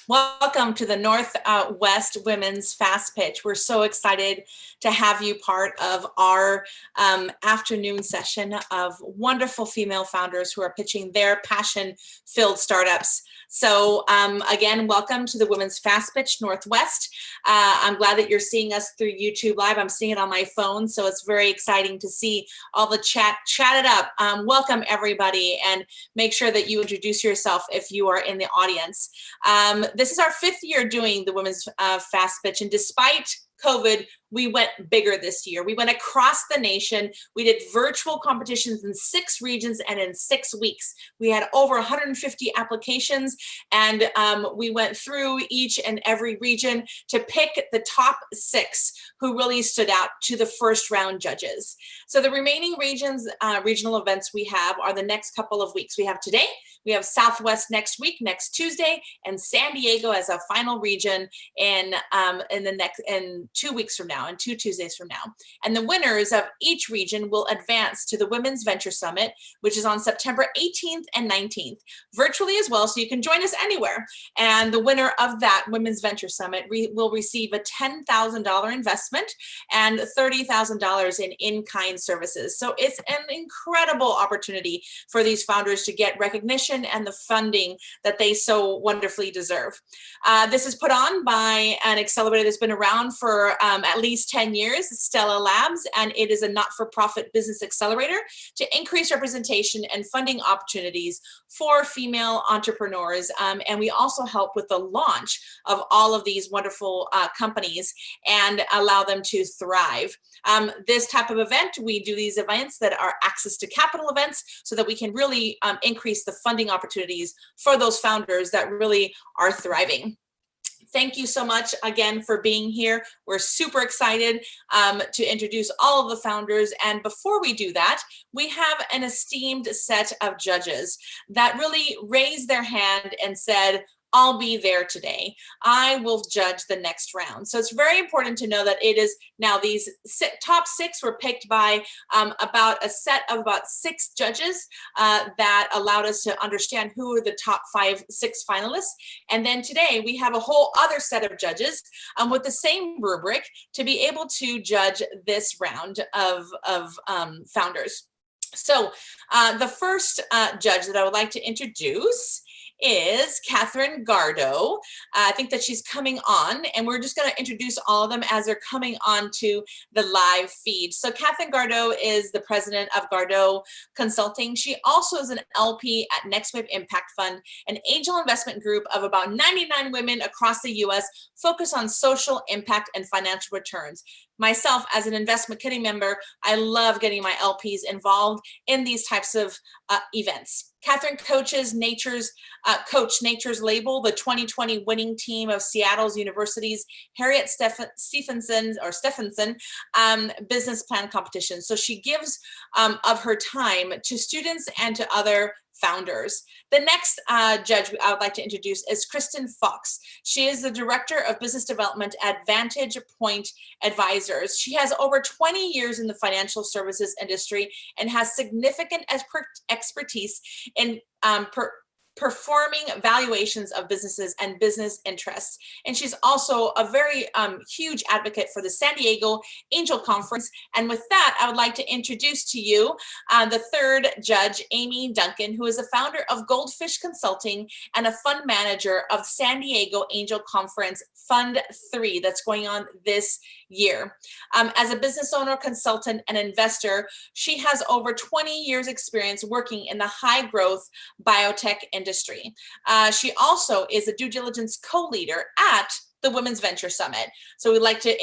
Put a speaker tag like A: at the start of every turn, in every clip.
A: Welcome to the Northwest Women's Fast Pitch. We're so excited to have you part of our afternoon session of wonderful female founders who are pitching their passion-filled startups. So again, welcome to the Women's Fast Pitch Northwest. I'm glad that you're seeing us through YouTube Live. I'm seeing it on my phone, so it's very exciting to see all the chatted up. Welcome everybody, and make sure that you introduce yourself if you are in the audience. This is our 5th year doing the Women's Fast Pitch, and despite COVID, we went bigger this year. We went across the nation. We did virtual competitions in 6 regions and in 6 weeks. We had over 150 applications, and we went through each and every region to pick the top 6 who really stood out to the first round judges. So the remaining regions, regional events we have are the next couple of weeks. We have today, we have Southwest next week, next Tuesday, and San Diego as a final region in 2 weeks from now, and 2 Tuesdays from now. And the winners of each region will advance to the Women's Venture Summit, which is on September 18th and 19th, virtually as well, so you can join us anywhere. And the winner of that Women's Venture Summit will receive a $10,000 investment and $30,000 in in-kind services. So it's an incredible opportunity for these founders to get recognition and the funding that they so wonderfully deserve. This is put on by an accelerator that's been around for at least 10 years, Stella Labs, and it is a not-for-profit business accelerator to increase representation and funding opportunities for female entrepreneurs. And we also help with the launch of all of these wonderful companies and allow them to thrive. This type of event, we do these events that are access to capital events so that we can really increase the funding opportunities for those founders that really are thriving. Thank you so much again for being here. We're super excited to introduce all of the founders. And before we do that, we have an esteemed set of judges that really raised their hand and said, I'll be there today. I will judge the next round. So it's very important to know that it is now these top 6 were picked by about a set of about 6 judges that allowed us to understand who are the top 6 finalists. And then today we have a whole other set of judges with the same rubric to be able to judge this round of founders. So the first judge that I would like to introduce is Catherine Gardo. I think that she's coming on, and we're just going to introduce all of them as they're coming on to the live feed. So Catherine Gardo is the president of Gardo Consulting. She also is an LP at Next Wave Impact Fund, an angel investment group of about 99 women across the U.S. focused on social impact and financial returns. Myself, as an investment committee member, I love getting my LPs involved in these types of events. Catherine coaches Nature's Label, the 2020 winning team of Seattle's University's Harriet Stephenson business plan competition. So she gives of her time to students and to other founders. The next judge I would like to introduce is Kristen Fox. She is the Director of Business Development at Vantage Point Advisors. She has over 20 years in the financial services industry and has significant expertise in performing valuations of businesses and business interests. And she's also a very huge advocate for the San Diego Angel Conference. And with that, I would like to introduce to you the third judge, Amy Duncan, who is the founder of Goldfish Consulting and a fund manager of San Diego Angel Conference Fund 3 that's going on this year. As a business owner, consultant, and investor, she has over 20 years experience working in the high growth biotech industry. She also is a due diligence co-leader at the Women's Venture Summit. So we'd like to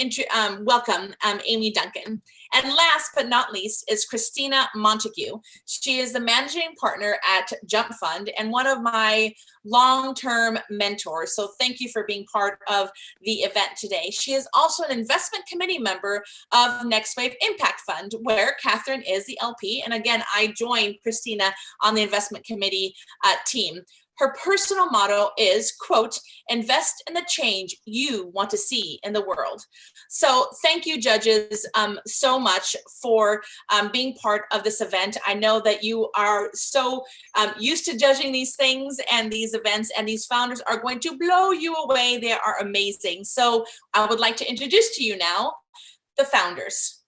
A: welcome Amy Duncan. And last but not least is Christina Montague. She is the managing partner at Jump Fund and one of my long-term mentors. So thank you for being part of the event today. She is also an investment committee member of Next Wave Impact Fund, where Catherine is the LP. And again, I joined Christina on the investment committee team. Her personal motto is, quote, invest in the change you want to see in the world. So thank you, judges, so much for being part of this event. I know that you are so used to judging these things and these events, and these founders are going to blow you away. They are amazing. So I would like to introduce to you now the founders.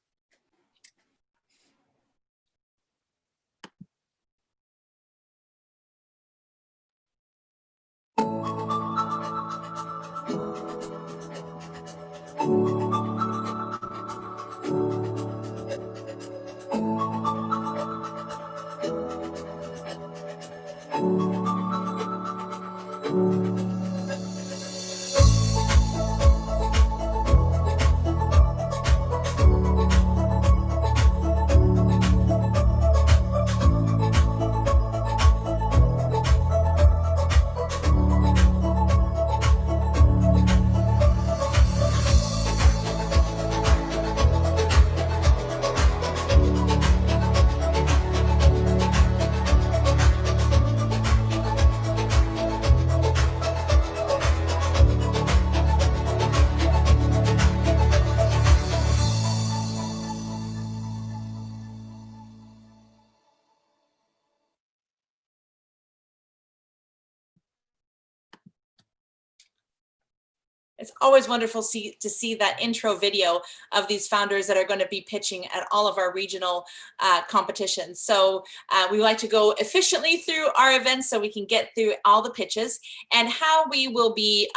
A: It's always wonderful to see that intro video of these founders that are going to be pitching at all of our regional competitions. So we like to go efficiently through our events so we can get through all the pitches. And how we will be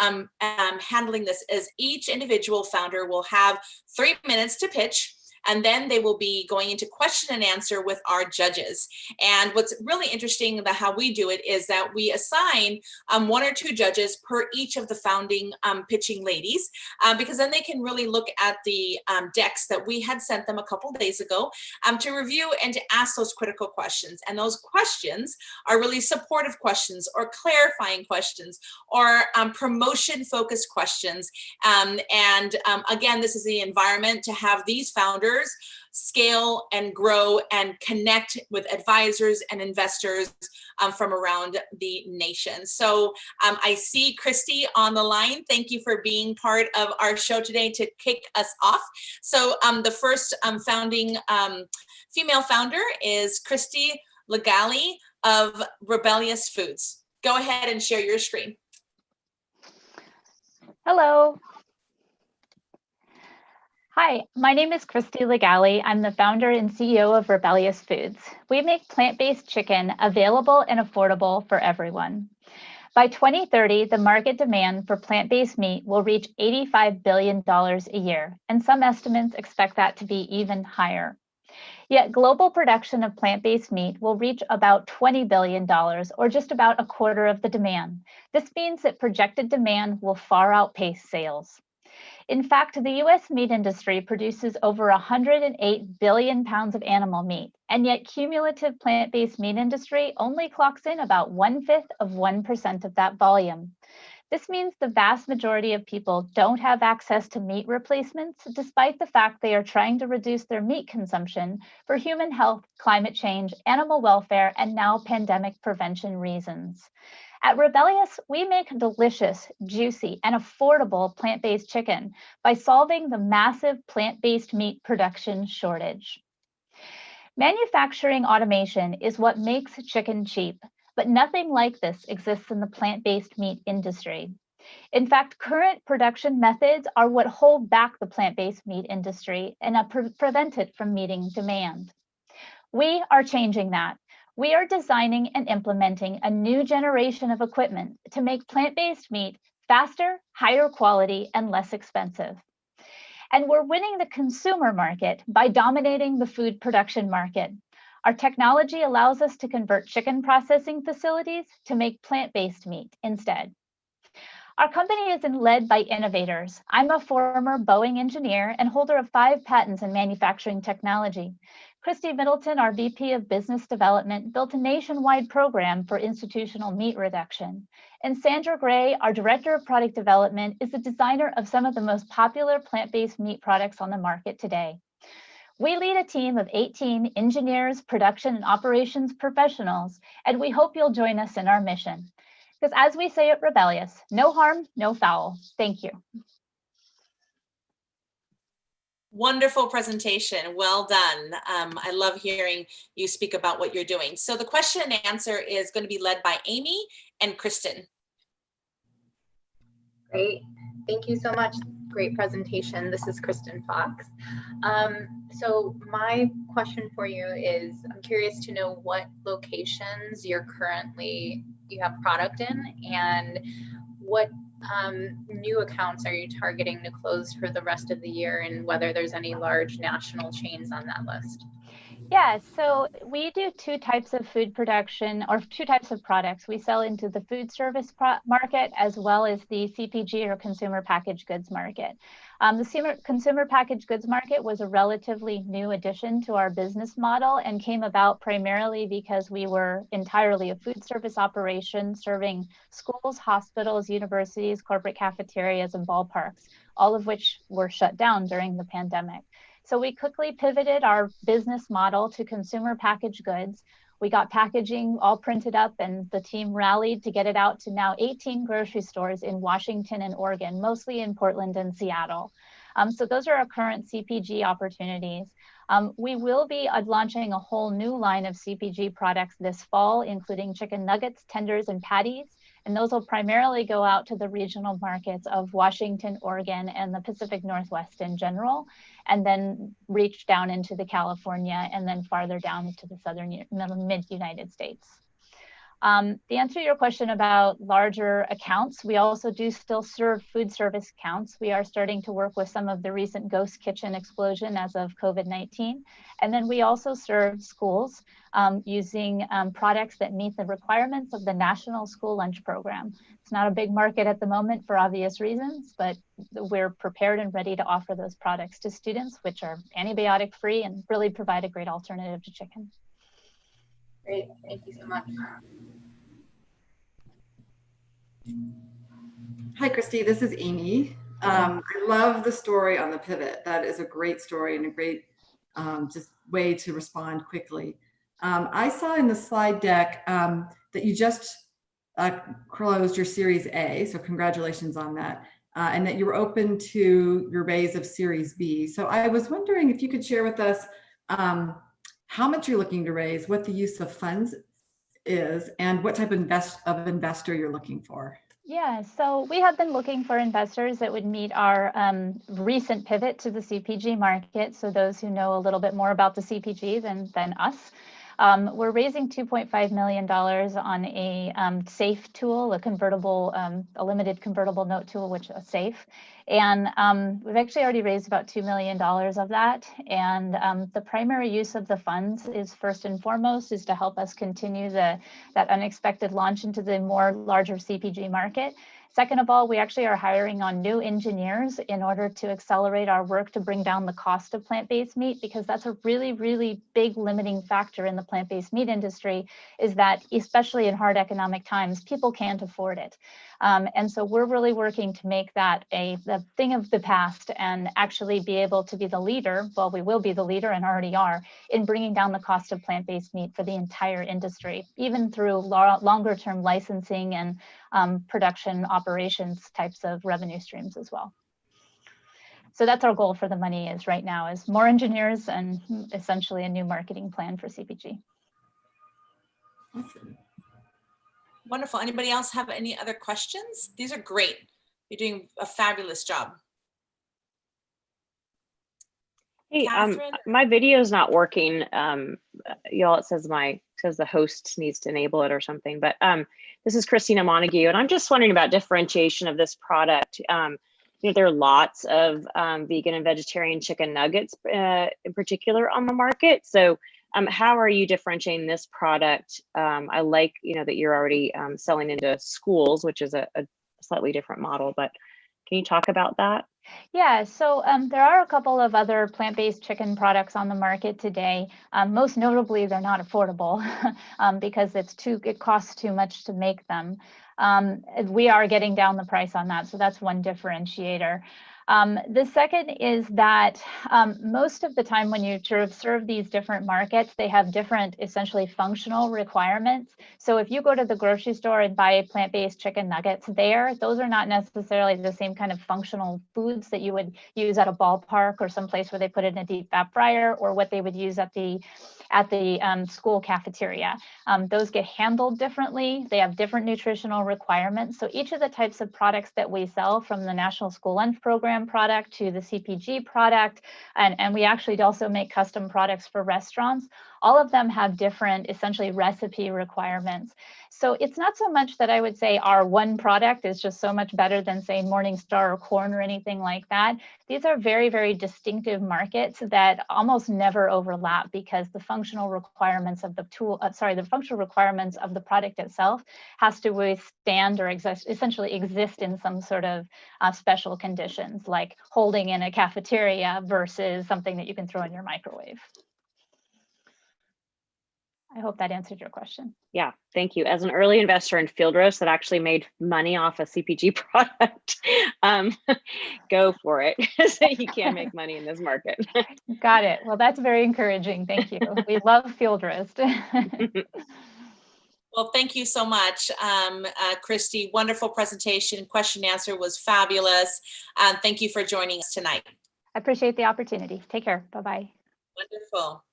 A: handling this is each individual founder will have 3 minutes to pitch, and then they will be going into question and answer with our judges. And what's really interesting about how we do it is that we assign 1 or 2 judges per each of the founding pitching ladies, because then they can really look at the decks that we had sent them a couple days ago to review and to ask those critical questions. And those questions are really supportive questions or clarifying questions or promotion focused questions. Again, this is the environment to have these founders scale and grow and connect with advisors and investors from around the nation. So I see Christie on the line. Thank you for being part of our show today to kick us off. So the first founding female founder is Christie Lagally of Rebellous Foods. Go ahead and share your screen.
B: Hello. Hi, my name is Christie Lagally. I'm the founder and CEO of Rebellous Foods. We make plant-based chicken available and affordable for everyone. By 2030, the market demand for plant-based meat will reach $85 billion a year, and some estimates expect that to be even higher. Yet global production of plant-based meat will reach about $20 billion, or just about a quarter of the demand. This means that projected demand will far outpace sales. In fact, the US meat industry produces over 108 billion pounds of animal meat, and yet cumulative plant-based meat industry only clocks in about 1/5 of 1% of that volume. This means the vast majority of people don't have access to meat replacements, despite the fact they are trying to reduce their meat consumption for human health, climate change, animal welfare, and now pandemic prevention reasons. At Rebellous, we make delicious, juicy, and affordable plant-based chicken by solving the massive plant-based meat production shortage. Manufacturing automation is what makes chicken cheap, but nothing like this exists in the plant-based meat industry. In fact, current production methods are what hold back the plant-based meat industry and prevent it from meeting demand. We are changing that. We are designing and implementing a new generation of equipment to make plant-based meat faster, higher quality, and less expensive. And we're winning the consumer market by dominating the food production market. Our technology allows us to convert chicken processing facilities to make plant-based meat instead. Our company is led by innovators. I'm a former Boeing engineer and holder of 5 patents in manufacturing technology. Christie Middleton, our VP of Business Development, built a nationwide program for institutional meat reduction. And Sandra Gray, our Director of Product Development, is the designer of some of the most popular plant-based meat products on the market today. We lead a team of 18 engineers, production, and operations professionals, and we hope you'll join us in our mission. Because as we say at Rebellious, no harm, no foul. Thank you.
A: Wonderful presentation. Well done. I love hearing you speak about what you're doing. So the question and answer is going to be led by Amy and Kristen.
C: Great. Thank you so much. Great presentation. This is Kristen Fox. So my question for you is, I'm curious to know what locations you have product in, and what new accounts are you targeting to close for the rest of the year, and whether there's any large national chains on that list.
B: Yeah, so we do two types of food production, or two types of products. We sell into the food service market as well as the CPG or consumer packaged goods market. The consumer packaged goods market was a relatively new addition to our business model and came about primarily because we were entirely a food service operation serving schools, hospitals, universities, corporate cafeterias, and ballparks, all of which were shut down during the pandemic. So we quickly pivoted our business model to consumer packaged goods. We got packaging all printed up, and the team rallied to get it out to now 18 grocery stores in Washington and Oregon, mostly in Portland and Seattle. So those are our current CPG opportunities. We will be launching a whole new line of CPG products this fall, including chicken nuggets, tenders, and patties. And those will primarily go out to the regional markets of Washington, Oregon, and the Pacific Northwest in general, and then reach down into the California and then farther down to the southern mid-United States. The answer to your question about larger accounts, we also do still serve food service accounts. We are starting to work with some of the recent ghost kitchen explosion as of COVID-19. And then we also serve schools using products that meet the requirements of the National School Lunch Program. It's not a big market at the moment for obvious reasons, but we're prepared and ready to offer those products to students, which are antibiotic free and really provide a great alternative to chicken.
C: Great, thank you so much.
D: Hi, Christie, this is Amy. I love the story on the pivot. That is a great story and a great just way to respond quickly. I saw in the slide deck that you just closed your Series A, so congratulations on that, and that you were open to your raise of Series B. So I was wondering if you could share with us how much you're looking to raise, what the use of funds is, and what type of investor you're looking for.
B: Yeah, so we have been looking for investors that would meet our recent pivot to the CPG market. So those who know a little bit more about the CPG than us. We're raising $2.5 million on a SAFE tool, a limited convertible note tool, which is SAFE. And we've actually already raised about $2 million of that. And the primary use of the funds is first and foremost is to help us continue that unexpected launch into the larger CPG market. Second of all, we actually are hiring on new engineers in order to accelerate our work to bring down the cost of plant-based meat, because that's a really, really big limiting factor in the plant-based meat industry, is that especially in hard economic times, people can't afford it. And so we're really working to make that the thing of the past and actually be able to be the leader, well, we will be the leader and already are, in bringing down the cost of plant-based meat for the entire industry, even through longer term licensing and production operations types of revenue streams as well. So that's our goal for the money is right now is more engineers and essentially a new marketing plan for CPG.
D: Awesome.
A: Wonderful. Anybody else have any other questions? These are great. You're doing a fabulous job.
E: Hey,
A: Catherine?
E: my video is not working. Y'all, it says the host needs to enable it or something. But this is Christina Montague, and I'm just wondering about differentiation of this product. There are lots of vegan and vegetarian chicken nuggets in particular on the market. So how are you differentiating this product? I like that you're already selling into schools, which is a slightly different model, but can you talk about that?
B: Yeah, so there are a couple of other plant-based chicken products on the market today. Most notably, they're not affordable because it costs too much to make them. We are getting down the price on that, so that's one differentiator. The second is that most of the time when you sort of serve these different markets, they have different essentially functional requirements. So if you go to the grocery store and buy plant-based chicken nuggets there, those are not necessarily the same kind of functional foods that you would use at a ballpark or someplace where they put it in a deep fat fryer, or what they would use at the school cafeteria. Those get handled differently. They have different nutritional requirements. So each of the types of products that we sell, from the National School Lunch Program product to the CPG product, and we actually also make custom products for restaurants, all of them have different essentially recipe requirements. So it's not so much that I would say our one product is just so much better than, say, Morningstar or corn or anything like that. These are very, very distinctive markets that almost never overlap, because the functional requirements of the the functional requirements of the product itself has to withstand or essentially exist in some sort of special conditions, like holding in a cafeteria versus something that you can throw in your microwave. I hope that answered your question.
E: Yeah, thank you. As an early investor in Field Roast that actually made money off a CPG product, go for it. So you can make money in this market.
B: Got it. Well, that's very encouraging. Thank you. We love Field Roast.
A: Well, thank you so much, Christie. Wonderful presentation. Question and answer was fabulous. Thank you for joining us tonight.
B: I appreciate the opportunity. Take care. Bye-bye.
A: Wonderful.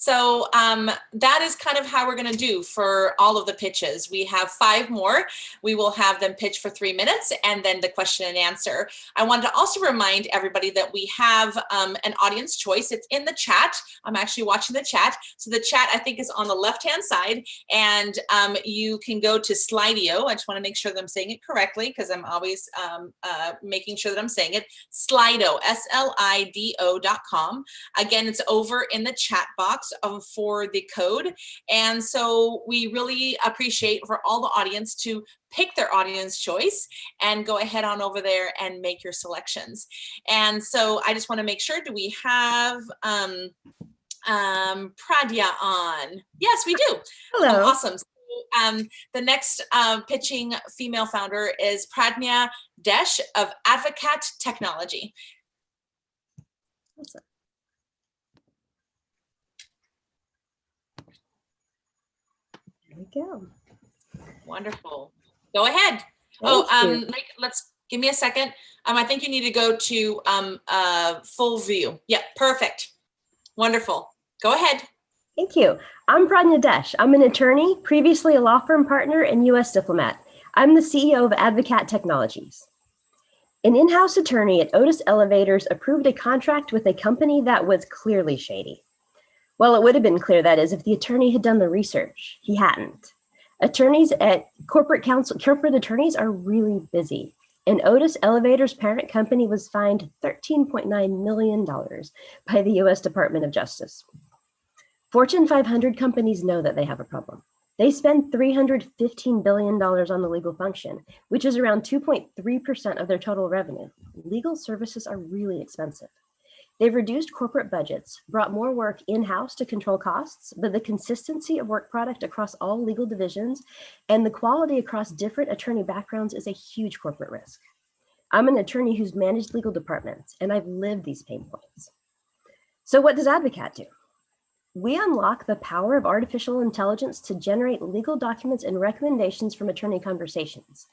A: So that is kind of how we're going to do for all of the pitches. We have 5 more. We will have them pitch for 3 minutes and then the question and answer. I wanted to also remind everybody that we have an audience choice. It's in the chat. I'm actually watching the chat. So the chat, I think, is on the left-hand side, and you can go to Slido. I just want to make sure that I'm saying it correctly, because I'm always making sure that I'm saying it. Slido, SLIDO.com. Again, it's over in the chat box for the code. And so we really appreciate for all the audience to pick their audience choice and go ahead on over there and make your selections. And so I just want to make sure, do we have Pradnya on? Yes, we do.
F: Hello.
A: Awesome. So, the next pitching female founder is Pradnya Desh of Advocat Technology.
F: Awesome. There we go.
A: Wonderful. Go ahead. Let's give me a second. I think you need to go to full view. Yeah, perfect. Wonderful. Go ahead.
F: Thank you. I'm Pradnya Desh. I'm an attorney, previously a law firm partner and U.S. diplomat. I'm the CEO of Advocat Technologies. An in-house attorney at Otis Elevators approved a contract with a company that was clearly shady. Well, it would have been clear, that is, if the attorney had done the research. He hadn't. Attorneys at corporate attorneys are really busy. And Otis Elevators' parent company was fined $13.9 million by the U.S. Department of Justice. Fortune 500 companies know that they have a problem. They spend $315 billion on the legal function, which is around 2.3% of their total revenue. Legal services are really expensive. They've reduced corporate budgets, brought more work in-house to control costs, but the consistency of work product across all legal divisions and the quality across different attorney backgrounds is a huge corporate risk. I'm an attorney who's managed legal departments, and I've lived these pain points. So what does Advocat do? We unlock the power of artificial intelligence to generate legal documents and recommendations from attorney conversations.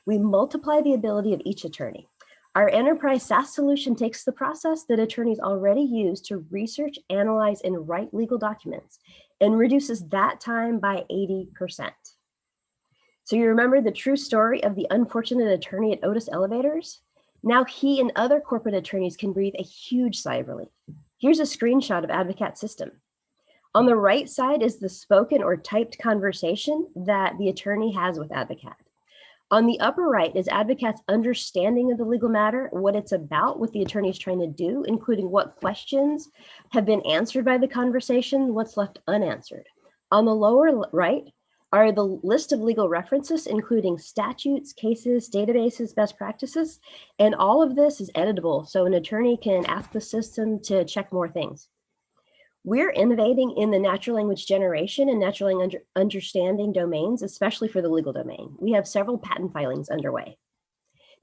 F: We multiply the ability of each attorney. Our enterprise SaaS solution takes the process that attorneys already use to research, analyze, and write legal documents and reduces that time by 80%. So you remember the true story of the unfortunate attorney at Otis Elevators? Now he and other corporate attorneys can breathe a huge sigh of relief. Here's a screenshot of Advocat's system. On the right side is the spoken or typed conversation that the attorney has with Advocat. On the upper right is Advocat's understanding of the legal matter, what it's about, what the attorney is trying to do, including what questions have been answered by the conversation, what's left unanswered. On the lower right are the list of legal references, including statutes, cases, databases, best practices, and all of this is editable, so an attorney can ask the system to check more things. We're innovating in the natural language generation and natural language understanding domains, especially for the legal domain. We have several patent filings underway.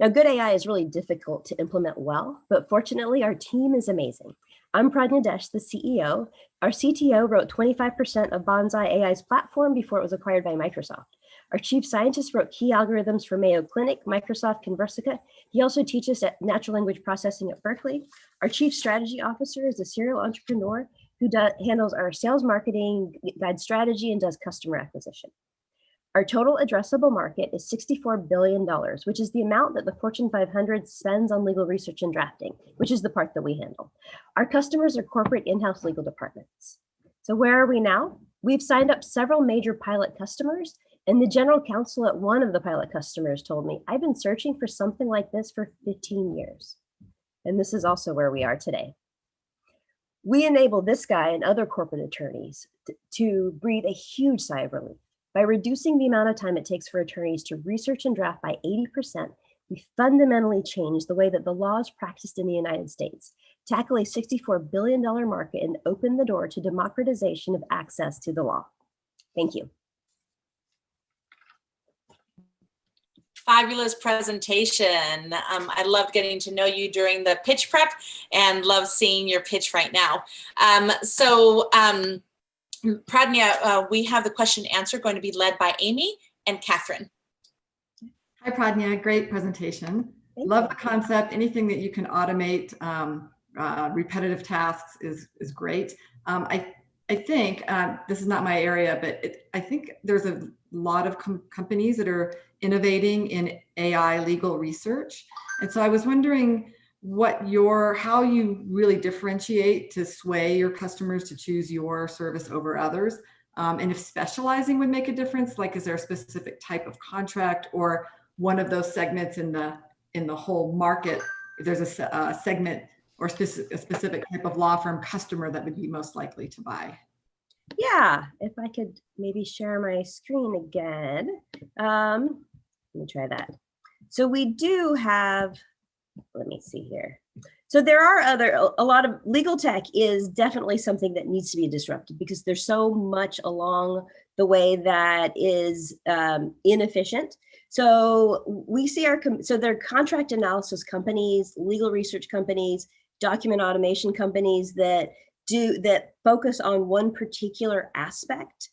F: Now, good AI is really difficult to implement well, but fortunately our team is amazing. I'm Pradnya, the CEO. Our CTO wrote 25% of Bonsai AI's platform before it was acquired by Microsoft. Our chief scientist wrote key algorithms for Mayo Clinic, Microsoft Conversica. He also teaches at natural language processing at Berkeley. Our chief strategy officer is a serial entrepreneur who handles our sales marketing, guides strategy, and does customer acquisition. Our total addressable market is $64 billion, which is the amount that the Fortune 500 spends on legal research and drafting, which is the part that we handle. Our customers are corporate in-house legal departments. So where are we now? We've signed up several major pilot customers, and the general counsel at one of the pilot customers told me, I've been searching for something like this for 15 years. And this is also where we are today. We enable this guy and other corporate attorneys to breathe a huge sigh of relief. By reducing the amount of time it takes for attorneys to research and draft by 80%, we fundamentally changed the way that the law is practiced in the United States, tackle a $64 billion market, and open the door to democratization of access to the law. Thank you.
A: Fabulous presentation. I loved getting to know you during the pitch prep and love seeing your pitch right now. Pradnya, we have the question and answer going to be led by Amy and Catherine.
D: Hi, Pradnya. Great presentation. Love the concept. Anything that you can automate repetitive tasks is great. I think this is not my area, but I think there's a lot of companies that are innovating in AI legal research. And so I was wondering how you really differentiate to sway your customers to choose your service over others. And if specializing would make a difference, like is there a specific type of contract or one of those segments in the whole market, if there's a segment or a specific type of law firm customer that would be most likely to buy?
F: Yeah, if I could maybe share my screen again. Let me try that. So we do have, let me see here. So there are a lot of legal tech is definitely something that needs to be disrupted because there's so much along the way that is inefficient. So we see so there are contract analysis companies, legal research companies, document automation companies that focus on one particular aspect.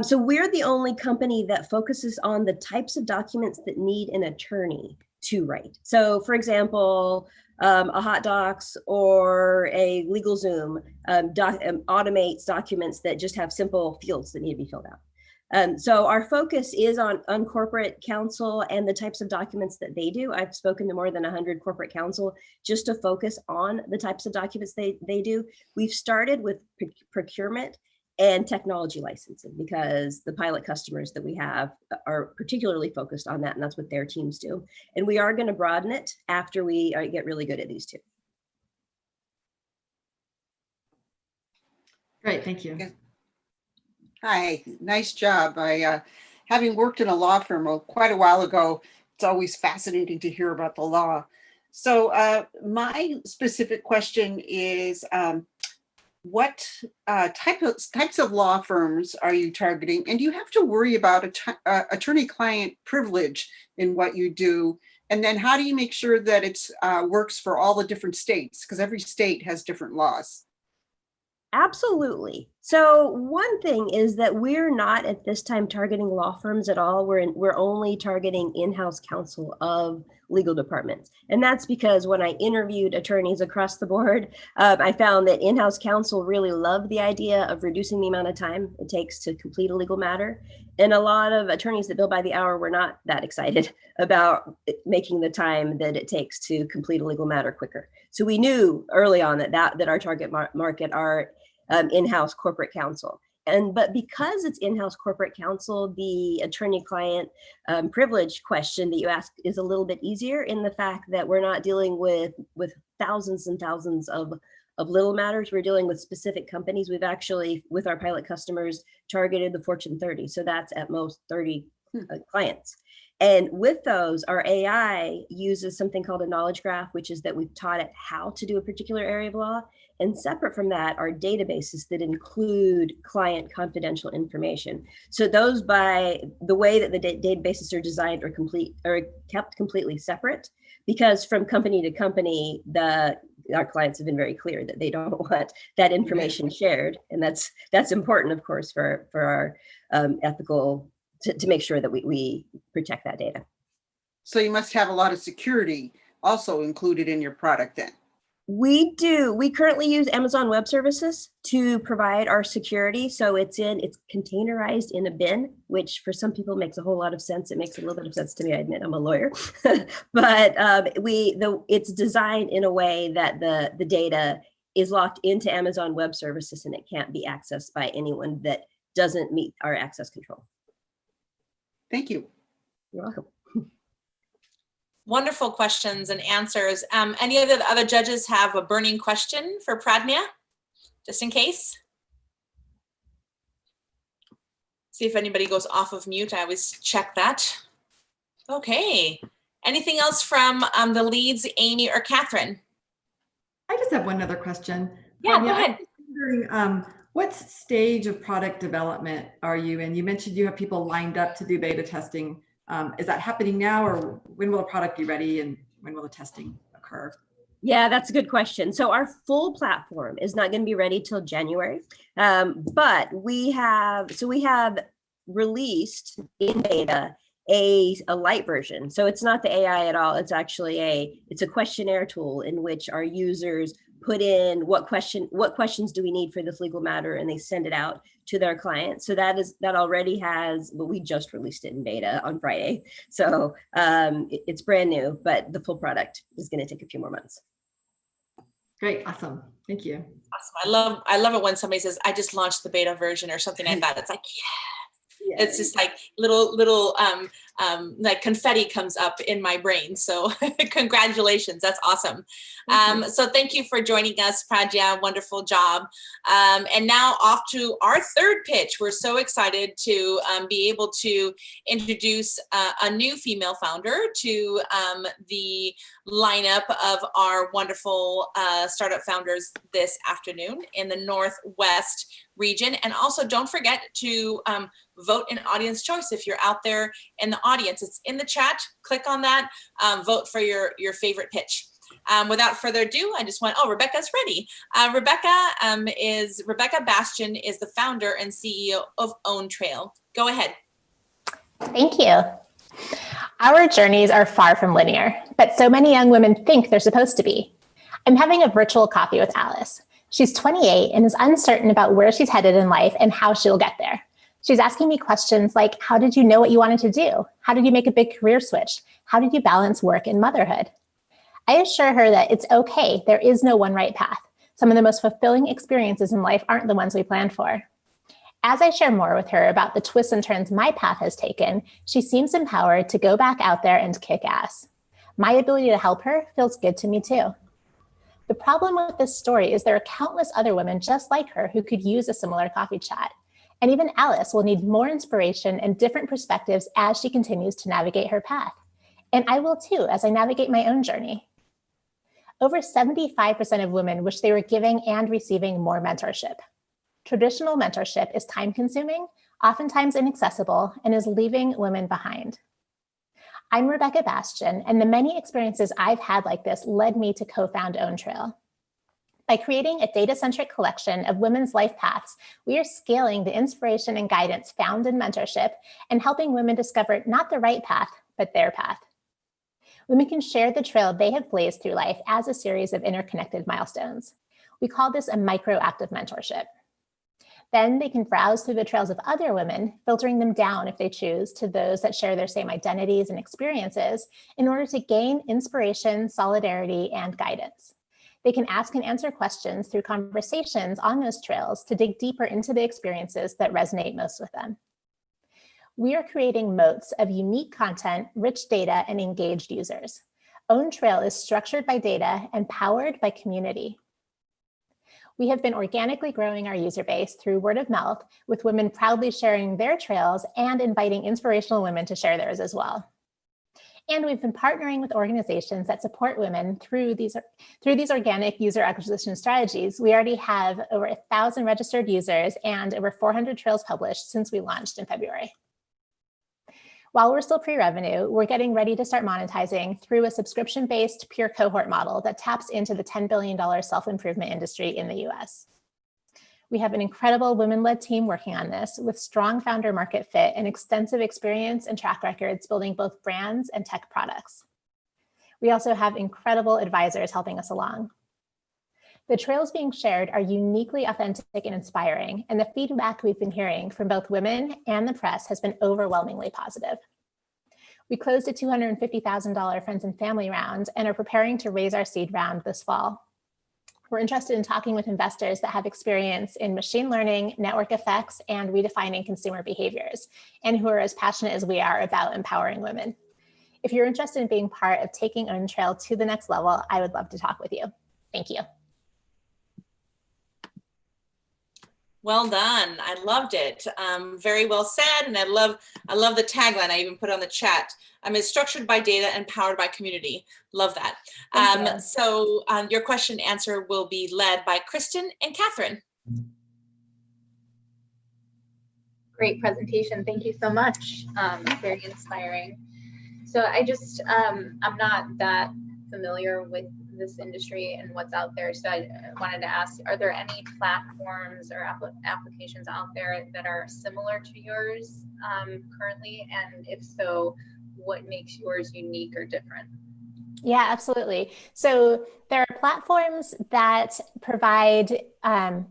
F: So we're the only company that focuses on the types of documents that need an attorney to write. So for example, a hot docs or a LegalZoom automates documents that just have simple fields that need to be filled out. So our focus is on corporate counsel and the types of documents that they do. I've spoken to more than 100 corporate counsel just to focus on the types of documents they do. We've started with procurement and technology licensing because the pilot customers that we have are particularly focused on that, and that's what their teams do. And we are going to broaden it after we get really good at these two.
D: Great, thank you.
G: Hi, nice job. Having worked in a law firm quite a while ago, it's always fascinating to hear about the law. So my specific question is, what types of law firms are you targeting? And do you have to worry about attorney-client privilege in what you do? And then how do you make sure that it works for all the different states? Because every state has different laws.
F: Absolutely. So one thing is that we're not at this time targeting law firms at all. We're only targeting in-house counsel of legal departments. And that's because when I interviewed attorneys across the board, I found that in-house counsel really loved the idea of reducing the amount of time it takes to complete a legal matter. And a lot of attorneys that bill by the hour were not that excited about making the time that it takes to complete a legal matter quicker. So we knew early on that our target market are in-house corporate counsel. But because it's in-house corporate counsel, the attorney-client privilege question that you asked is a little bit easier in the fact that we're not dealing with thousands and thousands of little matters. We're dealing with specific companies. We've actually, with our pilot customers, targeted the Fortune 30. So that's at most 30 clients. And with those, our AI uses something called a knowledge graph, which is that we've taught it how to do a particular area of law. And separate from that are databases that include client confidential information. So those, by the way that the databases are designed, are kept completely separate, because from company to company, our clients have been very clear that they don't want that information shared. And that's important, of course, for our ethical, to make sure that we protect that data.
G: So you must have a lot of security also included in your product then.
F: We do. We currently use Amazon Web Services to provide our security. So it's containerized in a bin, which for some people makes a whole lot of sense. It makes a little bit of sense to me. I admit I'm a lawyer, but it's designed in a way that the data is locked into Amazon Web Services and it can't be accessed by anyone that doesn't meet our access control.
G: Thank you.
F: You're welcome.
A: Wonderful questions and answers. Any of the other judges have a burning question for Pradnya, just in case? See if anybody goes off of mute. I always check that. Okay. Anything else from the leads, Amy or Catherine?
D: I just have one other question.
A: Yeah, go ahead.
D: I'm wondering, what stage of product development are you in? You mentioned you have people lined up to do beta testing. Is that happening now, or when will the product be ready and when will the testing occur?
F: Yeah, that's a good question. So our full platform is not going to be ready till January, but we have released in beta a light version. So it's not the AI at all. It's actually it's a questionnaire tool in which our users put in what questions do we need for this legal matter, and they send it out to their client. So that already has, but we just released it in beta on Friday. So it's brand new, but the full product is going to take a few more months.
D: Great, awesome, thank you.
A: Awesome. I love it when somebody says, I just launched the beta version or something like that. It's like, yeah. It's just like little like confetti comes up in my brain. So congratulations, that's awesome. So thank you for joining us, Pradnya, wonderful job. And now off to our third pitch. We're so excited to be able to introduce a new female founder to the lineup of our wonderful startup founders this afternoon in the Northwest region. And also don't forget to vote in audience choice. If you're out there in the audience, it's in the chat, click on that, vote for your favorite pitch. Without further ado, I just Rebekah's ready. Rebekah Bastian is the founder and CEO of OwnTrail. Go ahead.
H: Thank you. Our journeys are far from linear, but so many young women think they're supposed to be. I'm having a virtual coffee with Alice. She's 28 and is uncertain about where she's headed in life and how she'll get there. She's asking me questions like, how did you know what you wanted to do? How did you make a big career switch? How did you balance work and motherhood? I assure her that it's okay. There is no one right path. Some of the most fulfilling experiences in life aren't the ones we planned for. As I share more with her about the twists and turns my path has taken, she seems empowered to go back out there and kick ass. My ability to help her feels good to me too. The problem with this story is there are countless other women just like her who could use a similar coffee chat. And even Alice will need more inspiration and different perspectives as she continues to navigate her path. And I will too, as I navigate my own journey. Over 75% of women wish they were giving and receiving more mentorship. Traditional mentorship is time-consuming, oftentimes inaccessible, and is leaving women behind. I'm Rebekah Bastian, and the many experiences I've had like this led me to co-found OwnTrail. By creating a data-centric collection of women's life paths, we are scaling the inspiration and guidance found in mentorship and helping women discover not the right path, but their path. Women can share the trail they have blazed through life as a series of interconnected milestones. We call this a micro-active mentorship. Then they can browse through the trails of other women, filtering them down if they choose to those that share their same identities and experiences in order to gain inspiration, solidarity, and guidance. They can ask and answer questions through conversations on those trails to dig deeper into the experiences that resonate most with them. We are creating moats of unique content, rich data, and engaged users. OwnTrail is structured by data and powered by community. We have been organically growing our user base through word of mouth, with women proudly sharing their trails and inviting inspirational women to share theirs as well. And we've been partnering with organizations that support women through these organic user acquisition strategies. We already have over 1,000 registered users and over 400 trails published since we launched in February. While we're still pre-revenue, we're getting ready to start monetizing through a subscription-based peer cohort model that taps into the $10 billion self-improvement industry in the US. We have an incredible women-led team working on this with strong founder market fit and extensive experience and track records building both brands and tech products. We also have incredible advisors helping us along. The trails being shared are uniquely authentic and inspiring, and the feedback we've been hearing from both women and the press has been overwhelmingly positive. We closed a $250,000 friends and family round and are preparing to raise our seed round this fall. We're interested in talking with investors that have experience in machine learning, network effects, and redefining consumer behaviors, and who are as passionate as we are about empowering women. If you're interested in being part of taking OwnTrail to the next level, I would love to talk with you. Thank you.
A: Well done. I loved it. Very well said. And I love the tagline. I even put on the chat. It's structured by data and powered by community. Love that. So your question and answer will be led by Kristen and Catherine.
C: Great presentation. Thank you so much. Very inspiring. So I'm not that familiar with this industry and what's out there. So I wanted to ask, are there any platforms or applications out there that are similar to yours currently? And if so, what makes yours unique or different?
H: Yeah, absolutely. So there are platforms that provide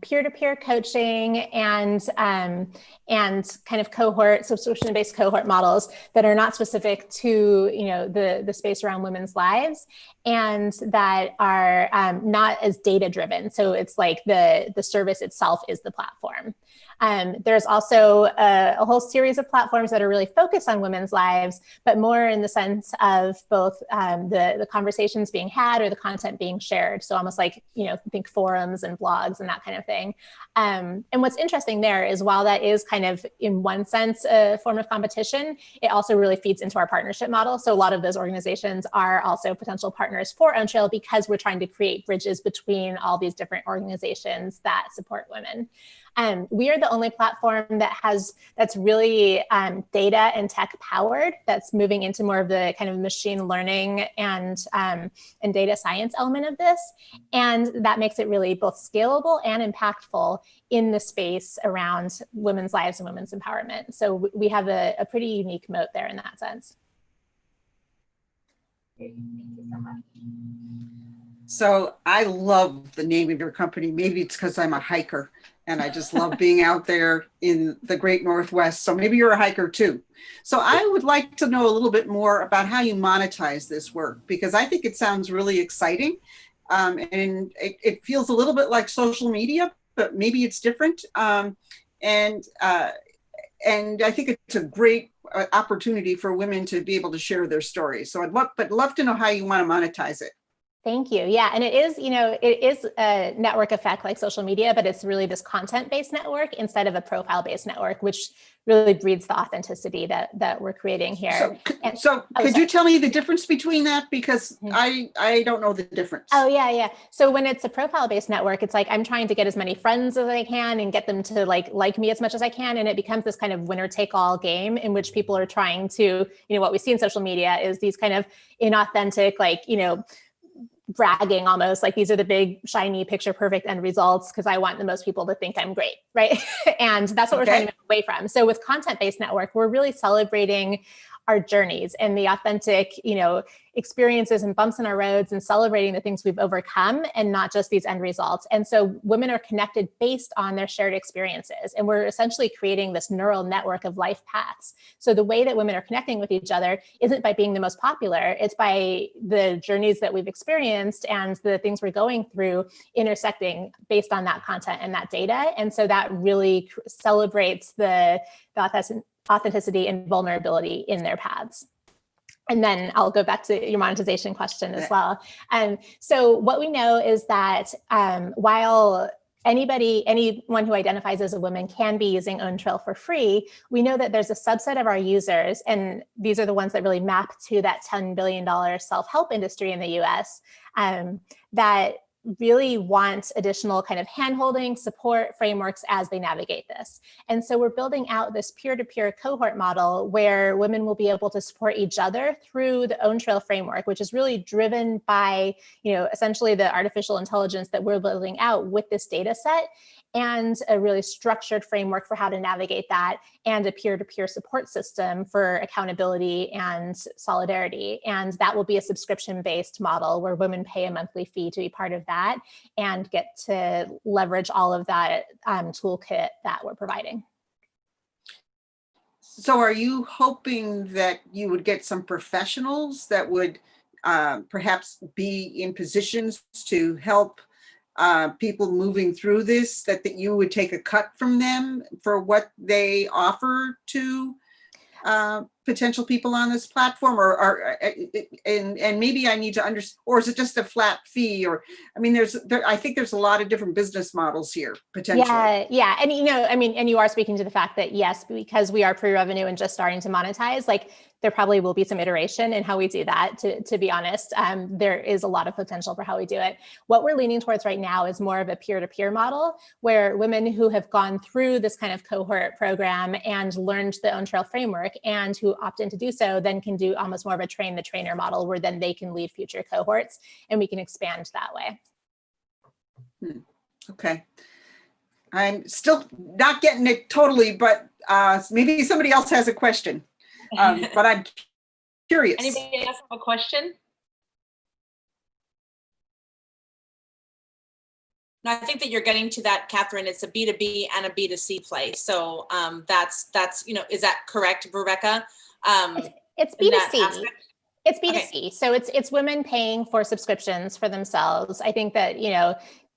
H: peer-to-peer coaching and kind of cohort, subscription-based cohort models that are not specific to the space around women's lives, and that are not as data-driven. So it's like the service itself is the platform. There's also a whole series of platforms that are really focused on women's lives, but more in the sense of both the conversations being had or the content being shared. So almost like, think forums and blogs and that kind of thing. And what's interesting there is while that is kind of, in one sense, a form of competition, it also really feeds into our partnership model. So a lot of those organizations are also potential partners for OwnTrail because we're trying to create bridges between all these different organizations that support women. We are the only platform that's really data and tech powered, that's moving into more of the kind of machine learning and data science element of this. And that makes it really both scalable and impactful in the space around women's lives and women's empowerment. So we have a pretty unique moat there in that sense.
C: Great. Thank you so much.
G: So I love the name of your company. Maybe it's because I'm a hiker and I just love being out there in the great Northwest. So maybe you're a hiker too. So I would like to know a little bit more about how you monetize this work, because I think it sounds really exciting. And it feels a little bit like social media, but maybe it's different. And I think it's a great opportunity for women to be able to share their stories. So I'd love to know how you want to monetize it.
H: Thank you. Yeah, and it is a network effect like social media, but it's really this content-based network instead of a profile-based network, which really breeds the authenticity that we're creating here.
G: So could you tell me the difference between that? Because I don't know the difference.
H: Oh, yeah. So when it's a profile-based network, it's like I'm trying to get as many friends as I can and get them to like me as much as I can. And it becomes this kind of winner-take-all game in which people are trying to, what we see in social media is these kind of inauthentic, bragging almost, like these are the big, shiny, picture perfect end results because I want the most people to think I'm great, right? And that's what we're trying to move away from. So with content-based network, we're really celebrating our journeys and the authentic, experiences and bumps in our roads and celebrating the things we've overcome and not just these end results. And so women are connected based on their shared experiences. And we're essentially creating this neural network of life paths. So the way that women are connecting with each other isn't by being the most popular, it's by the journeys that we've experienced and the things we're going through intersecting based on that content and that data. And so that really celebrates the authenticity and vulnerability in their paths. And then I'll go back to your monetization question as well. So what we know is that while anyone who identifies as a woman can be using OwnTrail for free. We know that there's a subset of our users, and these are the ones that really map to that $10 billion self-help industry in the US, that really want additional kind of handholding, support, frameworks as they navigate this. And so we're building out this peer-to-peer cohort model where women will be able to support each other through the OwnTrail framework, which is really driven by, essentially the artificial intelligence that we're building out with this data set, and a really structured framework for how to navigate that, and a peer-to-peer support system for accountability and solidarity. And that will be a subscription-based model where women pay a monthly fee to be part of that and get to leverage all of that toolkit that we're providing.
G: So are you hoping that you would get some professionals that would perhaps be in positions to help people moving through this, that you would take a cut from them for what they offer to potential people on this platform, and maybe I need to understand, or is it just a flat fee? Or, I mean, I think there's a lot of different business models here potentially.
H: Yeah, and and you are speaking to the fact that yes, because we are pre-revenue and just starting to monetize, like there probably will be some iteration in how we do that, to be honest. There is a lot of potential for how we do it. What we're leaning towards right now is more of a peer-to-peer model where women who have gone through this kind of cohort program and learned the OwnTrail framework and who opt in to do so then can do almost more of a train the trainer model where then they can lead future cohorts and we can expand that way.
G: Okay. I'm still not getting it totally, but maybe somebody else has a question. But I'm curious.
A: Anybody else have a question? No, I think that you're getting to that, Catherine. It's a B2B and a B2C play. So that's is that correct, Rebekah?
H: It's B2C. It's B2C.
A: Okay.
H: So it's women paying for subscriptions for themselves. I think that,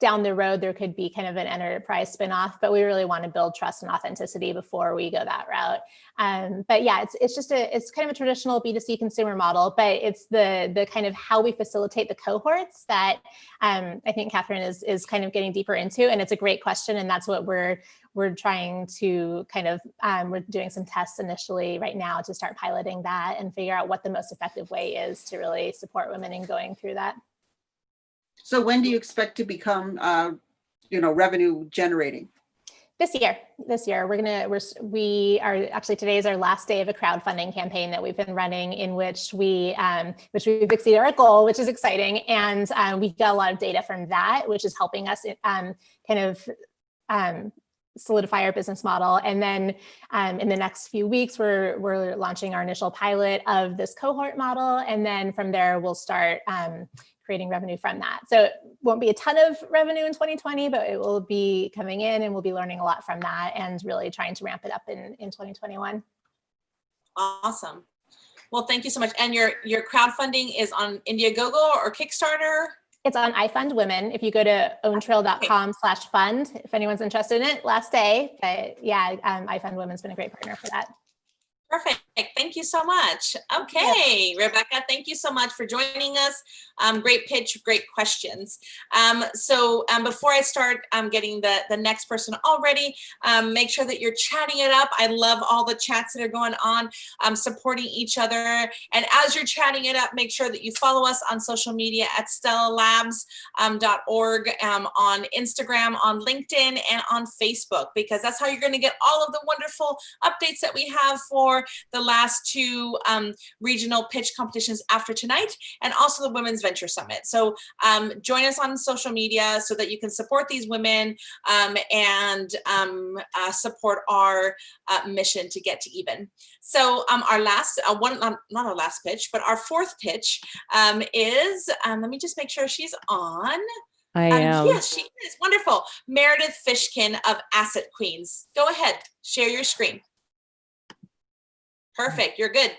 H: down the road, there could be kind of an enterprise spinoff, but we really want to build trust and authenticity before we go that route. But yeah, it's kind of a traditional B2C consumer model, but it's the kind of how we facilitate the cohorts that I think Catherine is kind of getting deeper into. And it's a great question. And that's what we're trying to kind of, we're doing some tests initially right now to start piloting that and figure out what the most effective way is to really support women in going through that.
G: So when do you expect to become, revenue generating?
H: This year, we are actually, today is our last day of a crowdfunding campaign that we've been running, in which we've exceeded our goal, which is exciting. And we got a lot of data from that, which is helping us solidify our business model. And then in the next few weeks, we're launching our initial pilot of this cohort model. And then from there, we'll start creating revenue from that. So it won't be a ton of revenue in 2020, but it will be coming in and we'll be learning a lot from that and really trying to ramp it up in 2021.
A: Awesome. Well, thank you so much. And your crowdfunding is on Indiegogo or Kickstarter?
H: It's on iFundWomen. If you go to owntrail.com/fund, if anyone's interested in it, last day. But yeah, iFundWomen's been a great partner for that.
A: Perfect. Thank you so much. Okay, yeah. Rebekah, thank you so much for joining us. Great pitch, great questions. So before I start getting the next person already, make sure that you're chatting it up. I love all the chats that are going on, supporting each other. And as you're chatting it up, make sure that you follow us on social media at stellalabs.org, on Instagram, on LinkedIn, and on Facebook, because that's how you're going to get all of the wonderful updates that we have for the last two regional pitch competitions after tonight, and also the Women's Venture Summit. So join us on social media so that you can support these women and support our mission to get to even. So our last not our last pitch, but our fourth pitch is, let me just make sure she's on.
I: I am.
A: Yes, she is. Wonderful. Meridith Fishkin of Asset Queens. Go ahead, share your screen. Perfect, you're good.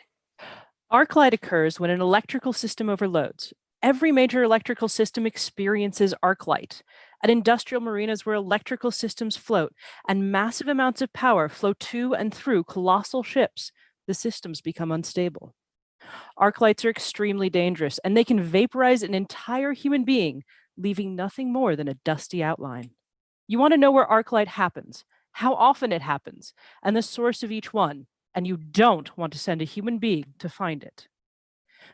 I: Arc-light occurs when an electrical system overloads. Every major electrical system experiences arc-light. At industrial marinas where electrical systems float and massive amounts of power flow to and through colossal ships, the systems become unstable. Arc-lights are extremely dangerous, and they can vaporize an entire human being, leaving nothing more than a dusty outline. You want to know where ArcLight happens, how often it happens, and the source of each one, and you don't want to send a human being to find it.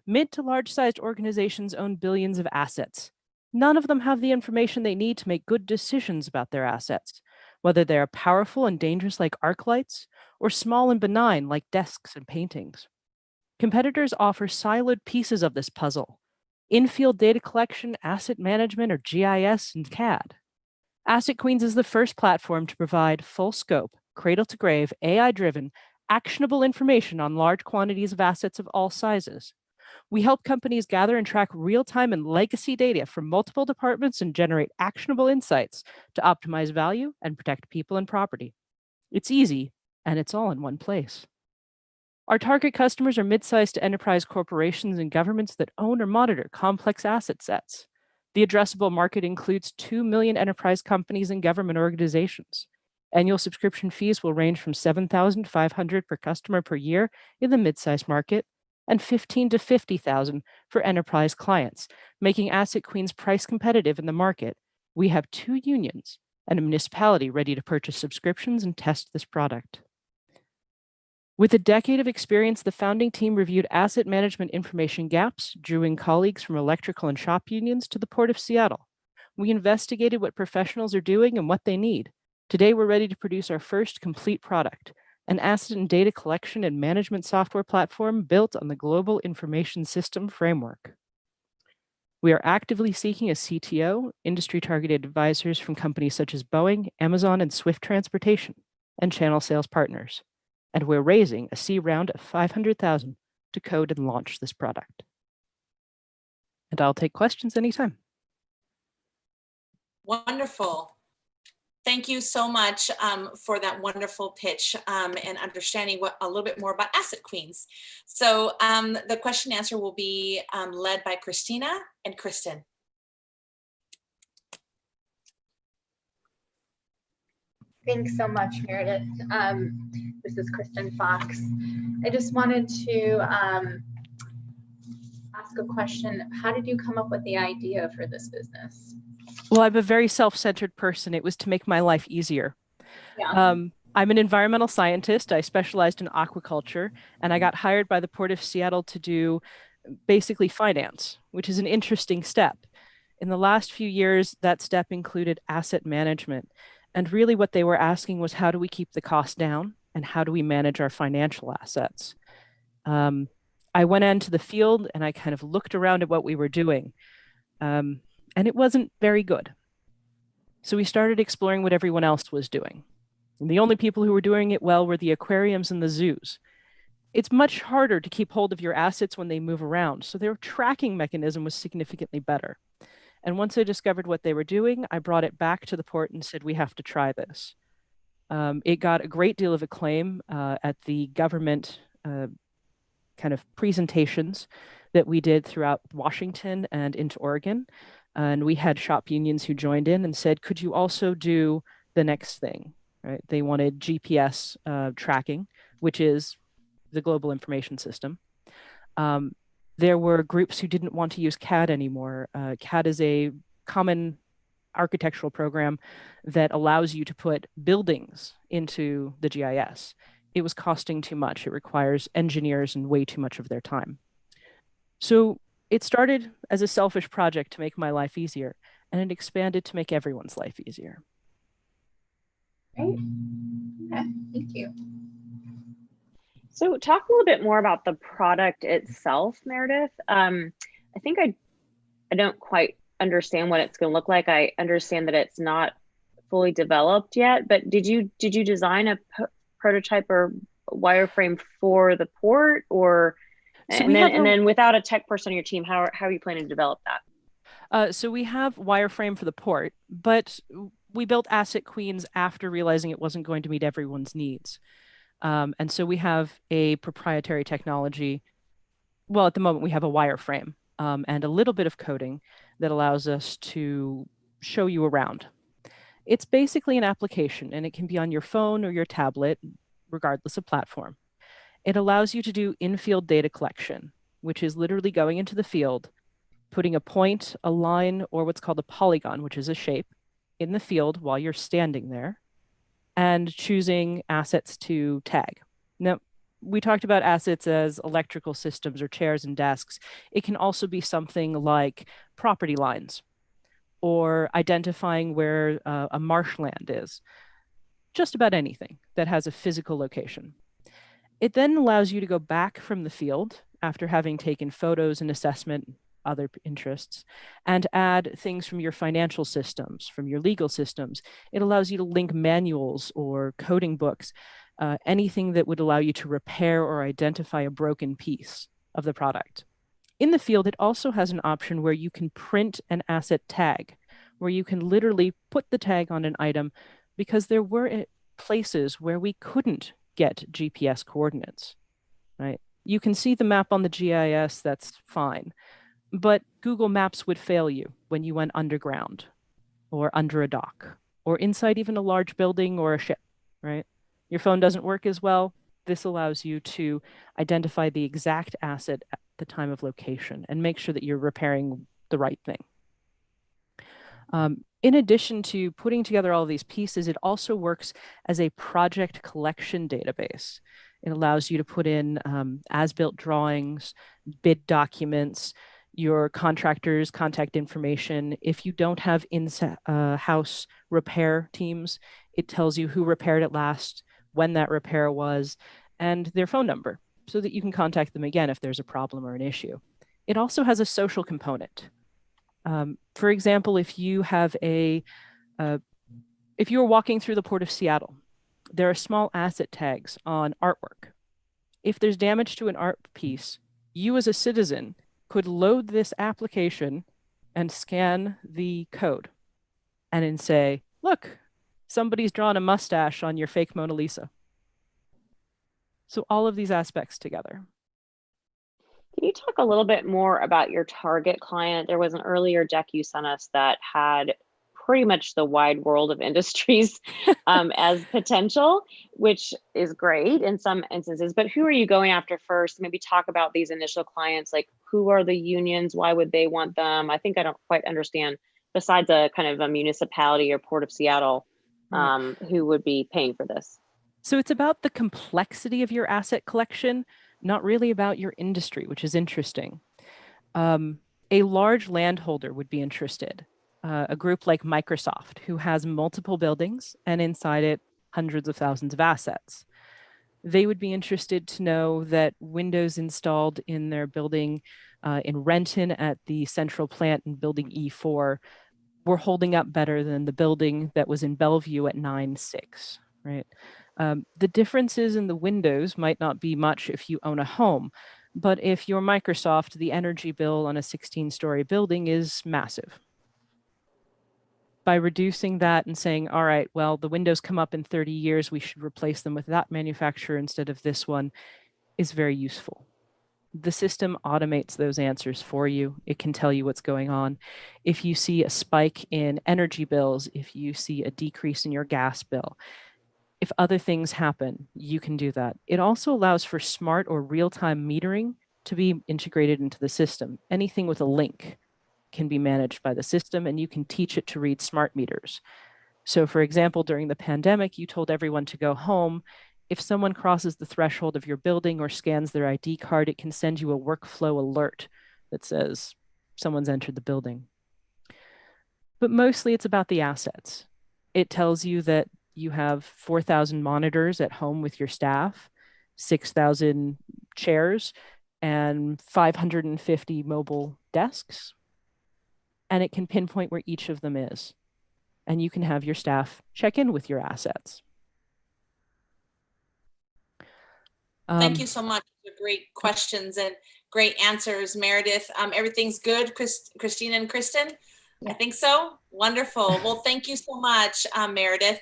I: Mid to large-sized organizations own billions of assets. None of them have the information they need to make good decisions about their assets, whether they are powerful and dangerous like arc lights, or small and benign like desks and paintings. Competitors offer siloed pieces of this puzzle: in-field data collection, asset management, or GIS and CAD. Asset Queens is the first platform to provide full scope, cradle to grave, AI-driven, actionable information on large quantities of assets of all sizes. We help companies gather and track real-time and legacy data from multiple departments and generate actionable insights to optimize value and protect people and property. It's easy, and it's all in one place. Our target customers are mid-sized to enterprise corporations and governments that own or monitor complex asset sets. The addressable market includes 2 million enterprise companies and government organizations. Annual subscription fees will range from $7,500 per customer per year in the mid-sized market and $15,000 to $50,000 for enterprise clients, making Asset Queens price competitive in the market. We have 2 unions and a municipality ready to purchase subscriptions and test this product. With a decade of experience, the founding team reviewed asset management information gaps, drew in colleagues from electrical and shop unions to the Port of Seattle. We investigated what professionals are doing and what they need. Today, we're ready to produce our first complete product, an asset and data collection and management software platform built on the Global Information System framework. We are actively seeking a CTO, industry-targeted advisors from companies such as Boeing, Amazon, and Swift Transportation, and channel sales partners. And we're raising a C round of $500,000 to code and launch this product. And I'll take questions anytime.
A: Wonderful. Thank you so much for that wonderful pitch and understanding a little bit more about Asset Queens. So the question and answer will be led by Christina and Kristen.
C: Thanks so much, Meredith. This is Kristen Fox. I just wanted to ask a question. How did you come up with the idea for this business?
I: Well, I'm a very self-centered person. It was to make my life easier.
C: Yeah.
I: I'm an environmental scientist. I specialized in aquaculture, and I got hired by the Port of Seattle to do basically finance, which is an interesting step. In the last few years, that step included asset management. And really what they were asking was, how do we keep the cost down and how do we manage our financial assets? I went into the field and I kind of looked around at what we were doing. And it wasn't very good. So we started exploring what everyone else was doing. And the only people who were doing it well were the aquariums and the zoos. It's much harder to keep hold of your assets when they move around, so their tracking mechanism was significantly better. And once I discovered what they were doing, I brought it back to the port and said, we have to try this. It got a great deal of acclaim at the government kind of presentations that we did throughout Washington and into Oregon. And we had shop unions who joined in and said, could you also do the next thing? Right? They wanted GPS tracking, which is the Global Information System. There were groups who didn't want to use CAD anymore. CAD is a common architectural program that allows you to put buildings into the GIS. It was costing too much. It requires engineers and way too much of their time. So it started as a selfish project to make my life easier, and it expanded to make everyone's life easier.
C: Great. Okay, thank you.
E: So talk a little bit more about the product itself, Meredith. I think I don't quite understand what it's going to look like. I understand that it's not fully developed yet, but did you design a prototype or wireframe for the port, or
I: so
E: and then without a tech person on your team, how are you planning to develop that?
I: So we have wireframe for the port, but we built Asset Queens after realizing it wasn't going to meet everyone's needs. And so we have a proprietary technology. Well, at the moment, we have a wireframe and a little bit of coding that allows us to show you around. It's basically an application, and it can be on your phone or your tablet, regardless of platform. It allows you to do in-field data collection, which is literally going into the field, putting a point, a line, or what's called a polygon, which is a shape, in the field while you're standing there and choosing assets to tag. Now, we talked about assets as electrical systems or chairs and desks. It can also be something like property lines or identifying where a marshland is. Just about anything that has a physical location. It then allows you to go back from the field after having taken photos and assessment, other interests, and add things from your financial systems, from your legal systems. It allows you to link manuals or coding books, anything that would allow you to repair or identify a broken piece of the product. In the field, it also has an option where you can print an asset tag, where you can literally put the tag on an item, because there were places where we couldn't get GPS coordinates, right? You can see the map on the GIS, that's fine, but Google Maps would fail you when you went underground or under a dock or inside even a large building or a ship, right? Your phone doesn't work as well. This allows you to identify the exact asset at the time of location and make sure that you're repairing the right thing. In addition to putting together all these pieces, it also works as a project collection database. It allows you to put in as-built drawings, bid documents, your contractor's contact information. If you don't have in-house repair teams, it tells you who repaired it last, when that repair was, and their phone number, so that you can contact them again if there's a problem or an issue. It also has a social component. For example, if you have if you're walking through the Port of Seattle, there are small asset tags on artwork. If there's damage to an art piece, you as a citizen could load this application and scan the code and then say, look, somebody's drawn a mustache on your fake Mona Lisa. So all of these aspects together.
E: Can you talk a little bit more about your target client? There was an earlier deck you sent us that had pretty much the wide world of industries as potential, which is great in some instances, but who are you going after first? Maybe talk about these initial clients, like who are the unions? Why would they want them? I think I don't quite understand, besides a kind of a municipality or Port of Seattle, who would be paying for this.
I: So it's about the complexity of your asset collection, not really about your industry, which is interesting. A large landholder would be interested. A group like Microsoft, who has multiple buildings and inside it hundreds of thousands of assets. They would be interested to know that windows installed in their building in Renton at the central plant in building E4 were holding up better than the building that was in Bellevue at 9-6, right? The differences in the windows might not be much if you own a home, but if you're Microsoft, the energy bill on a 16-story building is massive. By reducing that and saying, all right, well, the windows come up in 30 years, we should replace them with that manufacturer instead of this one, is very useful. The system automates those answers for you. It can tell you what's going on. If you see a spike in energy bills, if you see a decrease in your gas bill, if other things happen, you can do that. It also allows for smart or real-time metering to be integrated into the system. Anything with a link can be managed by the system, and you can teach it to read smart meters. So for example, during the pandemic, you told everyone to go home. If someone crosses the threshold of your building or scans their ID card, it can send you a workflow alert that says someone's entered the building. But mostly it's about the assets. It tells you that you have 4,000 monitors at home with your staff, 6,000 chairs, and 550 mobile desks. And it can pinpoint where each of them is. And you can have your staff check in with your assets.
A: Thank you so much for great questions and great answers, Meridith. Everything's good, Christine and Kristen? I think so. Wonderful. Well, thank you so much, Meridith.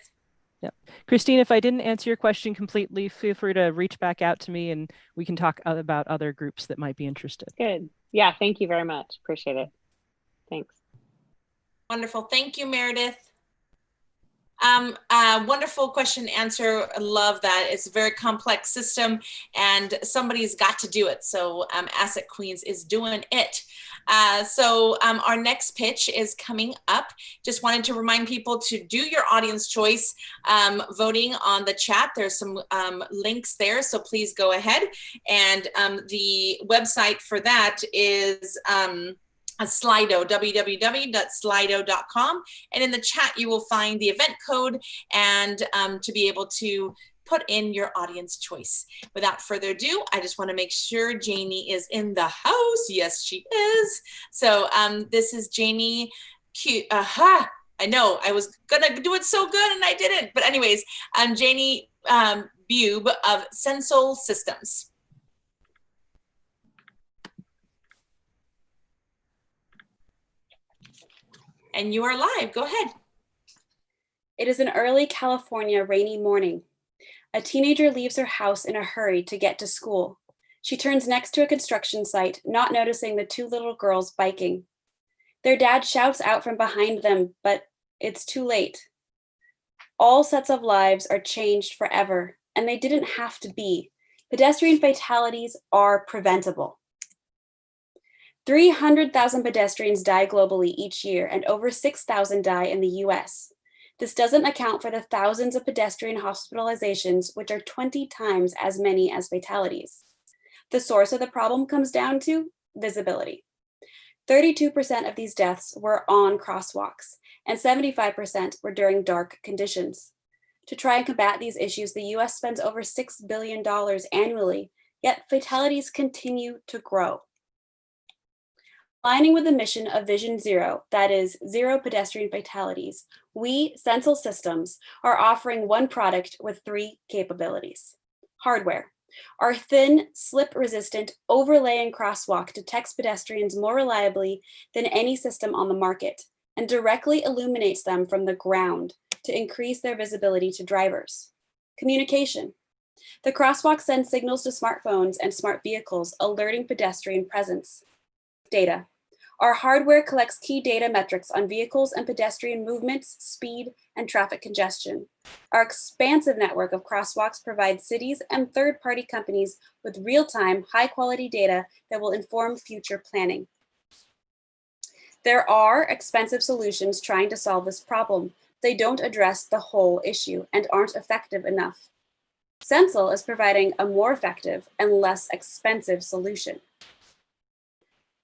I: Yeah. Christine, if I didn't answer your question completely, feel free to reach back out to me and we can talk about other groups that might be interested.
E: Good. Yeah, thank you very much. Appreciate it. Thanks.
A: Wonderful. Thank you, Meridith. Wonderful question answer. I love that. It's a very complex system and somebody's got to do it. So Asset Queens is doing it. Our next pitch is coming up. Just wanted to remind people to do your audience choice voting on the chat. There's some links there, so please go ahead. And the website for that is Slido, www.slido.com. And in the chat, you will find the event code and to be able to put in your audience choice. Without further ado, I just want to make sure Janie is in the house. Yes, she is. So this is Janie. I know I was gonna do it so good and I didn't. But anyways, I'm Janie Bube of Sensol Systems. And you are live. Go ahead.
J: It is an early California rainy morning. A teenager leaves her house in a hurry to get to school. She turns next to a construction site, not noticing the two little girls biking. Their dad shouts out from behind them, but it's too late. All sets of lives are changed forever, and they didn't have to be. Pedestrian fatalities are preventable. 300,000 pedestrians die globally each year, and over 6,000 die in the US. This doesn't account for the thousands of pedestrian hospitalizations, which are 20 times as many as fatalities. The source of the problem comes down to visibility. 32% of these deaths were on crosswalks, and 75% were during dark conditions. To try and combat these issues, the US spends over $6 billion annually, yet fatalities continue to grow. Aligning with the mission of Vision Zero, that is, zero pedestrian fatalities, we, Sensol Systems, are offering one product with three capabilities. Hardware. Our thin, slip-resistant, overlaying crosswalk detects pedestrians more reliably than any system on the market and directly illuminates them from the ground to increase their visibility to drivers. Communication. The crosswalk sends signals to smartphones and smart vehicles, alerting pedestrian presence. Data. Our hardware collects key data metrics on vehicles and pedestrian movements, speed, and traffic congestion. Our expansive network of crosswalks provides cities and third-party companies with real-time, high-quality data that will inform future planning. There are expensive solutions trying to solve this problem. They don't address the whole issue and aren't effective enough. Sensol is providing a more effective and less expensive solution.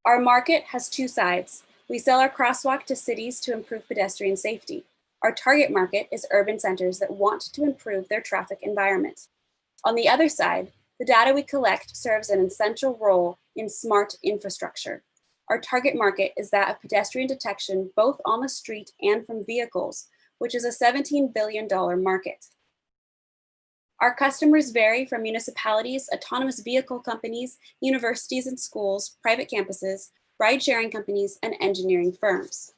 J: Our market has two sides. We sell our crosswalk to cities to improve pedestrian safety. Our target market is urban centers that want to improve their traffic environment. On the other side, the data we collect serves an essential role in smart infrastructure. Our target market is that of pedestrian detection, both on the street and from vehicles, which is a $17 billion market. Our customers vary from municipalities, autonomous vehicle companies, universities and schools, private campuses, ride-sharing companies, and engineering firms.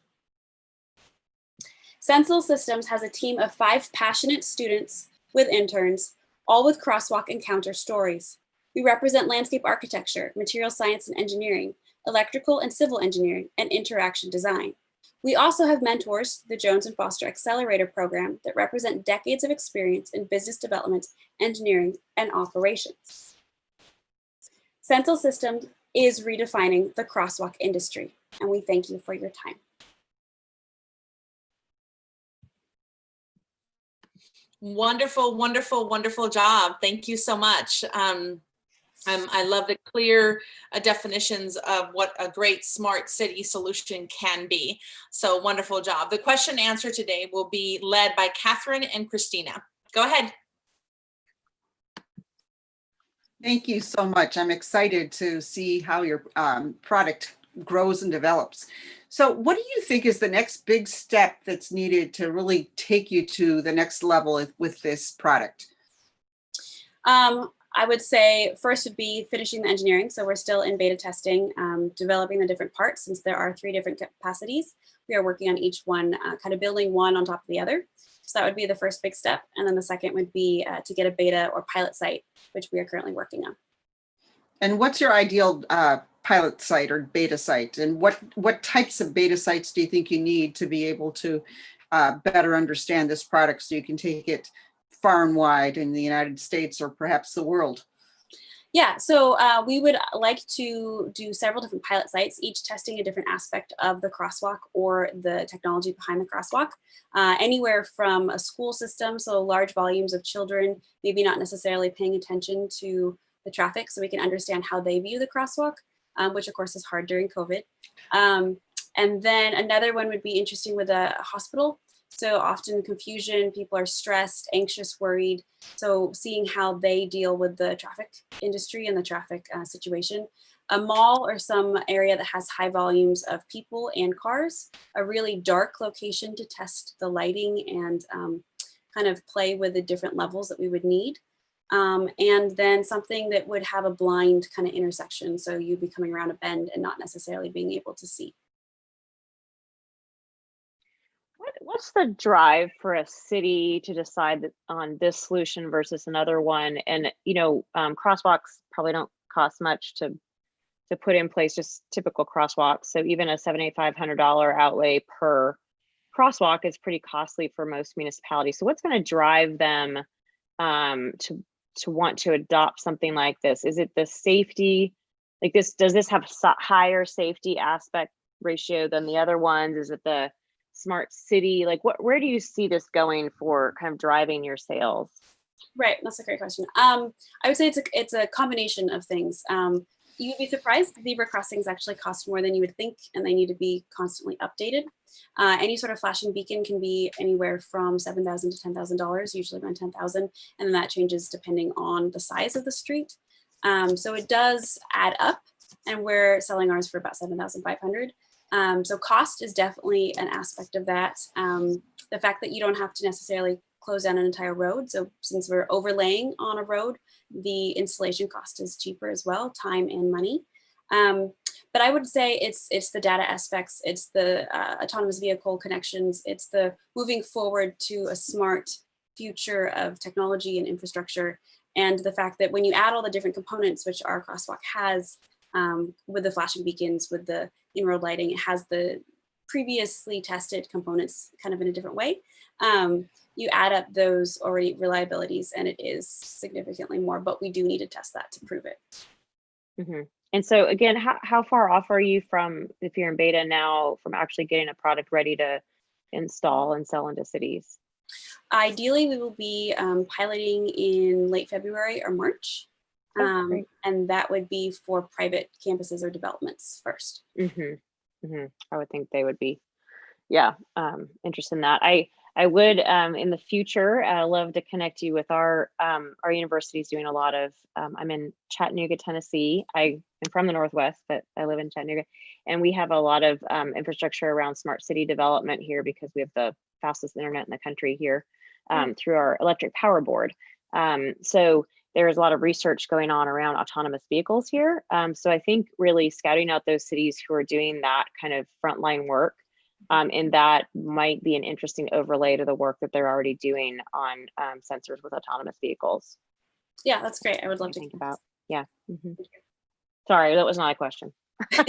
J: Sensol Systems has a team of 5 passionate students with interns, all with crosswalk encounter stories. We represent landscape architecture, material science and engineering, electrical and civil engineering, and interaction design. We also have mentors, the Jones and Foster Accelerator Program, that represent decades of experience in business development, engineering, and operations. Sensol Systems is redefining the crosswalk industry, and we thank you for your time.
A: Wonderful, wonderful, wonderful job. Thank you so much. I love the clear definitions of what a great smart city solution can be. So wonderful job. The question and answer today will be led by Catherine and Christina. Go ahead.
G: Thank you so much. I'm excited to see how your product grows and develops. So what do you think is the next big step that's needed to really take you to the next level with this product?
J: I would say first would be finishing the engineering. So we're still in beta testing, developing the different parts since there are 3 different capacities. We are working on each one, kind of building one on top of the other. So that would be the first big step. And then the second would be to get a beta or pilot site, which we are currently working on.
G: And what's your ideal pilot site or beta site? And what types of beta sites do you think you need to be able to better understand this product so you can take it far and wide in the United States or perhaps the world?
J: Yeah, so we would like to do several different pilot sites, each testing a different aspect of the crosswalk or the technology behind the crosswalk. Anywhere from a school system, so large volumes of children, maybe not necessarily paying attention to the traffic, so we can understand how they view the crosswalk, which of course is hard during COVID. And then another one would be interesting with a hospital. So often confusion, people are stressed, anxious, worried. So seeing how they deal with the traffic industry and the traffic situation. A mall or some area that has high volumes of people and cars, a really dark location to test the lighting and kind of play with the different levels that we would need. And then something that would have a blind kind of intersection. So you'd be coming around a bend and not necessarily being able to see.
E: What's the drive for a city to decide on this solution versus another one? And, you know, crosswalks probably don't cost much to put in place, just typical crosswalks. So even a $7,500 outlay per crosswalk is pretty costly for most municipalities. So what's going to drive them to want to adopt something like this? Is it the safety? Like this, does this have higher safety aspect ratio than the other ones? Is it the smart city? Like where do you see this going for kind of driving your sales?
J: Right, that's a great question. I would say it's a combination of things. You'd be surprised, zebra crossings actually cost more than you would think, and they need to be constantly updated. Any sort of flashing beacon can be anywhere from $7,000 to $10,000, usually around $10,000, and then that changes depending on the size of the street. So it does add up, and we're selling ours for about $7,500. So cost is definitely an aspect of that. The fact that you don't have to necessarily close down an entire road. So since we're overlaying on a road, the installation cost is cheaper as well, time and money. But I would say it's the data aspects, it's the autonomous vehicle connections, it's the moving forward to a smart future of technology and infrastructure. And the fact that when you add all the different components, which our crosswalk has, with the flashing beacons, with the in-road lighting, it has the previously tested components kind of in a different way. You add up those already reliabilities and it is significantly more, but we do need to test that to prove it.
E: Mm-hmm. And so again, how far off are you from, if you're in beta now, from actually getting a product ready to install and sell into cities?
J: Ideally, we will be piloting in late February or March. And that would be for private campuses or developments first.
E: Mm-hmm. Mm-hmm. I would think they would be, interested in that. I would, in the future, love to connect you with our university is doing a lot of, I'm in Chattanooga, Tennessee. I am from the Northwest, but I live in Chattanooga. And we have a lot of infrastructure around smart city development here because we have the fastest internet in the country here through our electric power board. So there's a lot of research going on around autonomous vehicles here. So I think really scouting out those cities who are doing that kind of frontline work, and that might be an interesting overlay to the work that they're already doing on sensors with autonomous vehicles.
J: Yeah, that's great. I would love to
E: think about. Yeah. Mm-hmm. Sorry, that was not a question.
A: What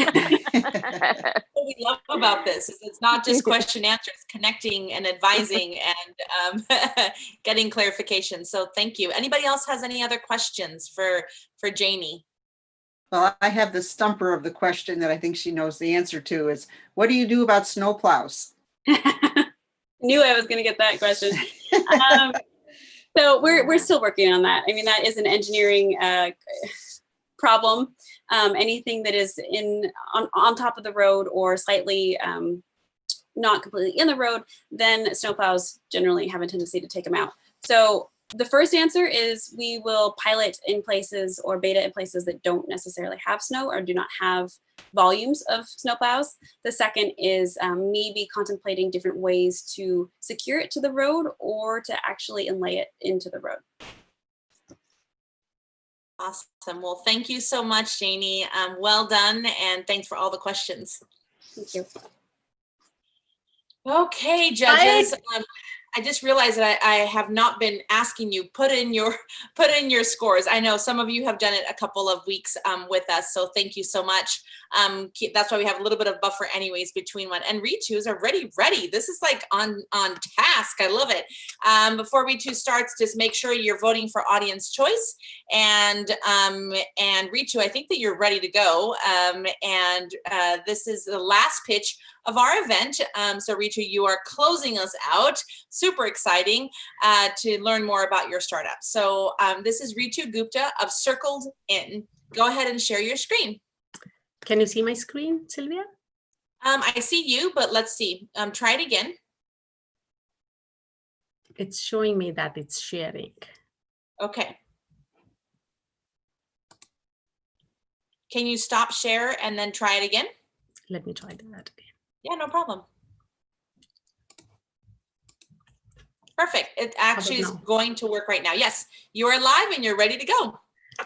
A: we love about this is it's not just question answers, connecting and advising and getting clarification. So thank you. Anybody else has any other questions for Janie?
G: Well, I have the stumper of the question that I think she knows the answer to is, what do you do about snowplows?
J: Knew I was going to get that question. So we're still working on that. I mean, that is an engineering problem. Anything that is on top of the road or slightly not completely in the road, then snowplows generally have a tendency to take them out. So the first answer is we will pilot in places or beta in places that don't necessarily have snow or do not have volumes of snowplows. The second is maybe contemplating different ways to secure it to the road or to actually inlay it into the road.
A: Awesome. Well, thank you so much, Janie. Well done. And thanks for all the questions.
J: Thank you.
A: Okay, judges. I just realized that I have not been asking you, put in your scores. I know some of you have done it a couple of weeks with us, so thank you so much. That's why we have a little bit of buffer anyways between one. And Reetu is already ready. This is like on task. I love it. Before Reetu starts, just make sure you're voting for audience choice. And Reetu, I think that you're ready to go. This is the last pitch of our event. So Reetu, you are closing us out. Super exciting to learn more about your startup. So this is Reetu Gupta of Cirkled In. Go ahead and share your screen.
K: Can you see my screen, Sylvia?
A: I see you, but let's see. Try it again.
K: It's showing me that it's sharing.
A: Okay. Can you stop share and then try it again?
K: Let me try that again.
A: Yeah, no problem. Perfect. It actually is going to work right now. Yes, you are live and you're ready to go.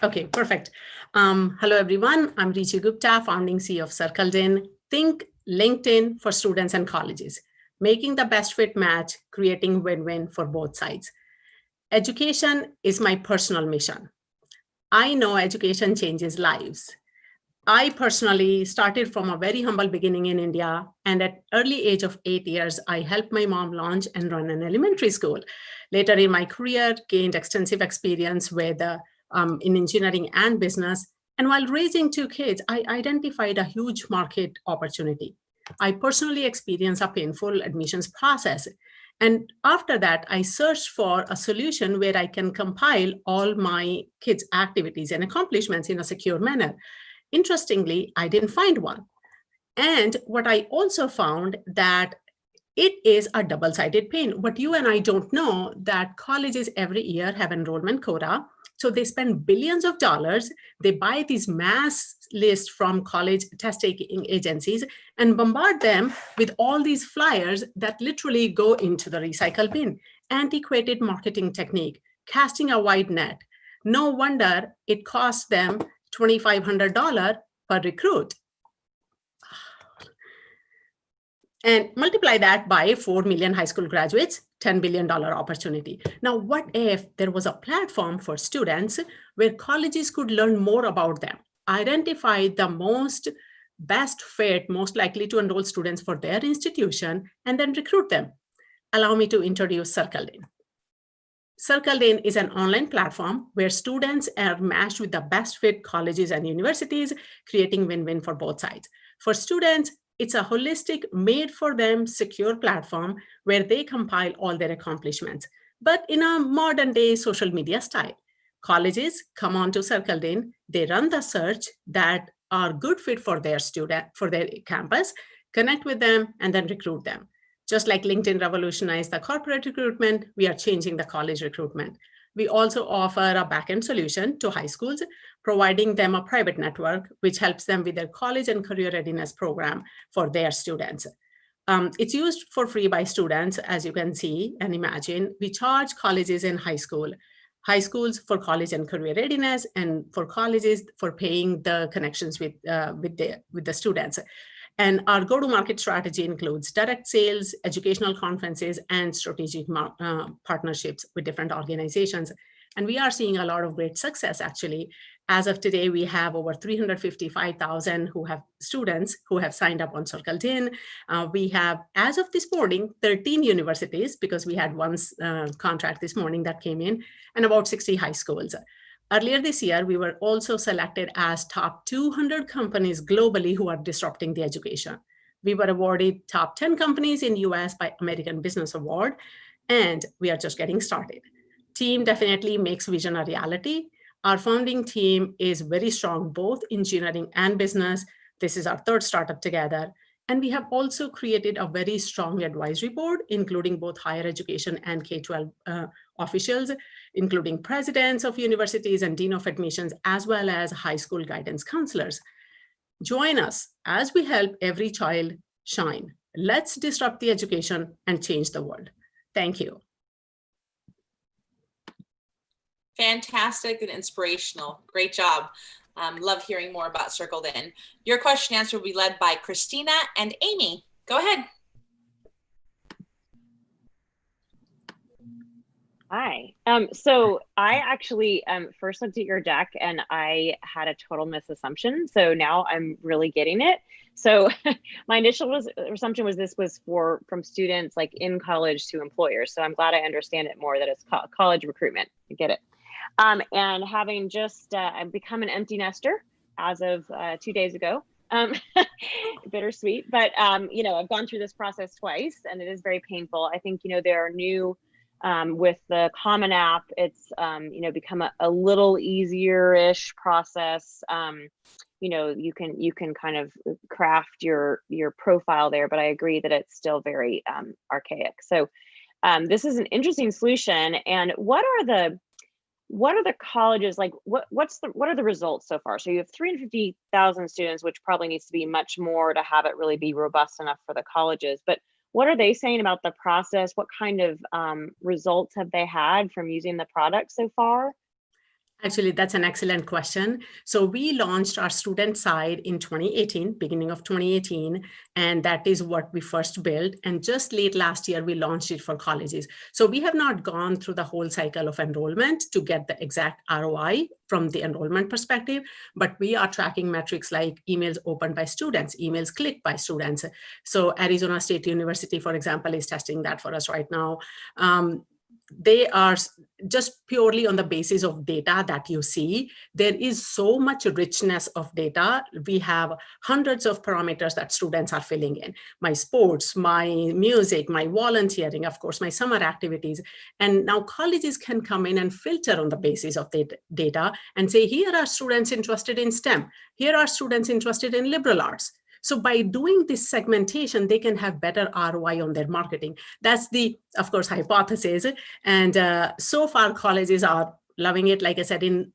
K: Okay, perfect. Hello, everyone. I'm Reetu Gupta, founding CEO of Cirkled In. Think LinkedIn for students and colleges, making the best fit match, creating win-win for both sides. Education is my personal mission. I know education changes lives. I personally started from a very humble beginning in India, and at early age of 8 years, I helped my mom launch and run an elementary school. Later in my career, gained extensive experience with in engineering and business. And while raising 2 kids, I identified a huge market opportunity. I personally experienced a painful admissions process. And after that, I searched for a solution where I can compile all my kids' activities and accomplishments in a secure manner. Interestingly, I didn't find one. And what I also found that it is a double-sided pain. What you and I don't know that colleges every year have enrollment quota. So they spend billions of dollars. They buy these mass lists from college test-taking agencies and bombard them with all these flyers that literally go into the recycle bin. Antiquated marketing technique, casting a wide net. No wonder it costs them $2,500 per recruit. And multiply that by 4 million high school graduates, $10 billion opportunity. Now, what if there was a platform for students where colleges could learn more about them, identify the most best fit, most likely to enroll students for their institution, and then recruit them? Allow me to introduce Cirkled In. Cirkled In is an online platform where students are matched with the best fit colleges and universities, creating win-win for both sides. For students, it's a holistic, made-for-them, secure platform where they compile all their accomplishments, but in a modern-day social media style. Colleges come on to Cirkled In, they run the search that are good fit for their student, for their campus, connect with them, and then recruit them. Just like LinkedIn revolutionized the corporate recruitment, we are changing the college recruitment. We also offer a backend solution to high schools, providing them a private network, which helps them with their college and career readiness program for their students. It's used for free by students, as you can see and imagine. We charge colleges and high schools for college and career readiness, and for colleges for paying the connections with the students. And our go-to-market strategy includes direct sales, educational conferences, and strategic partnerships with different organizations. And we are seeing a lot of great success, actually. As of today, we have over 355,000 students who have signed up on Cirkled In. We have, as of this morning, 13 universities, because we had one contract this morning that came in, and about 60 high schools. Earlier this year, we were also selected as top 200 companies globally who are disrupting the education. We were awarded top 10 companies in US by American Business Award, and we are just getting started. Team definitely makes vision a reality. Our founding team is very strong, both engineering and business. This is our 3rd startup together. And we have also created a very strong advisory board, including both higher education and K-12 officials, including presidents of universities and dean of admissions, as well as high school guidance counselors. Join us as we help every child shine. Let's disrupt the education and change the world. Thank you.
A: Fantastic and inspirational. Great job. Love hearing more about Cirkled In. Your question and answer will be led by Christina and Amy. Go ahead.
E: Hi. So I actually first looked at your deck and I had a total misassumption. So now I'm really getting it. So my initial assumption was this was from students like in college to employers. So I'm glad I understand it more, that it's college recruitment. I get it. And having just I've become an empty nester as of 2 days ago. Bittersweet, but you know, I've gone through this process twice and it is very painful. I think, you know, there are new with the Common App, it's you know, become a little easier-ish process. You know, you can kind of craft your profile there, but I agree that it's still very archaic. So this is an interesting solution. And what are the colleges like? What are the results so far? So you have 350,000 students, which probably needs to be much more to have it really be robust enough for the colleges. But what are they saying about the process? What kind of results have they had from using the product so far?
K: Actually, that's an excellent question. So we launched our student side in 2018, beginning of 2018, and that is what we first built. And just late last year, we launched it for colleges. So we have not gone through the whole cycle of enrollment to get the exact ROI from the enrollment perspective, but we are tracking metrics like emails opened by students, emails clicked by students. So Arizona State University, for example, is testing that for us right now. They are just purely on the basis of data that you see. There is so much richness of data. We have hundreds of parameters that students are filling in. My sports, my music, my volunteering, of course, my summer activities. And now colleges can come in and filter on the basis of the data and say, here are students interested in STEM. Here are students interested in liberal arts. So by doing this segmentation, they can have better ROI on their marketing. That's the, of course, hypothesis. And so far, colleges are loving it. Like I said, in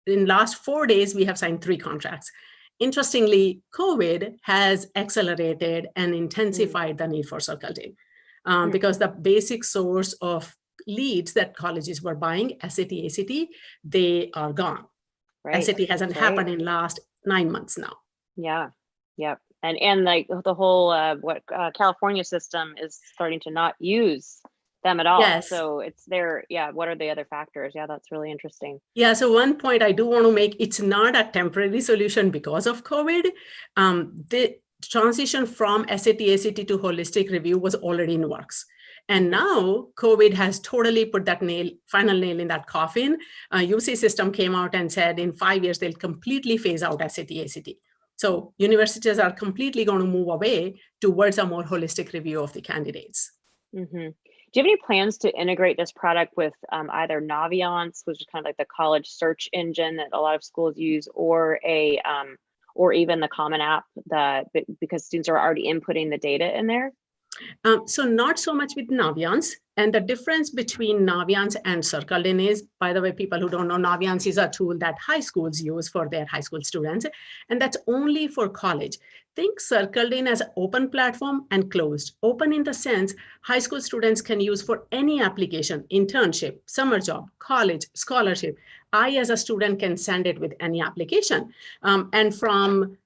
K: last 4 days, we have signed 3 contracts. Interestingly, COVID has accelerated and intensified the need for Cirkled because the basic source of leads that colleges were buying, SAT, ACT, they are gone. Right. SAT hasn't happened in last 9 months now.
E: Yeah. Yep. And like the whole California system is starting to not use them at all.
K: Yes.
E: So it's there. Yeah. What are the other factors? Yeah, that's really interesting.
K: Yeah. So one point I do want to make, it's not a temporary solution because of COVID. The transition from SAT, ACT to holistic review was already in works. And now COVID has totally put that final nail in that coffin. UC system came out and said in 5 years, they'll completely phase out SAT, ACT. So universities are completely going to move away towards a more holistic review of the candidates.
E: Mm-hmm. Do you have any plans to integrate this product with either Naviance, which is kind of like the college search engine that a lot of schools use, or or even the Common App, because students are already inputting the data in there?
K: So not so much with Naviance. And the difference between Naviance and Cirkled is, by the way, people who don't know, Naviance is a tool that high schools use for their high school students, and that's only for college. Think Cirkled as an open platform and closed. Open in the sense high school students can use for any application, internship, summer job, college, scholarship. I, as a student, can send it with any application. And from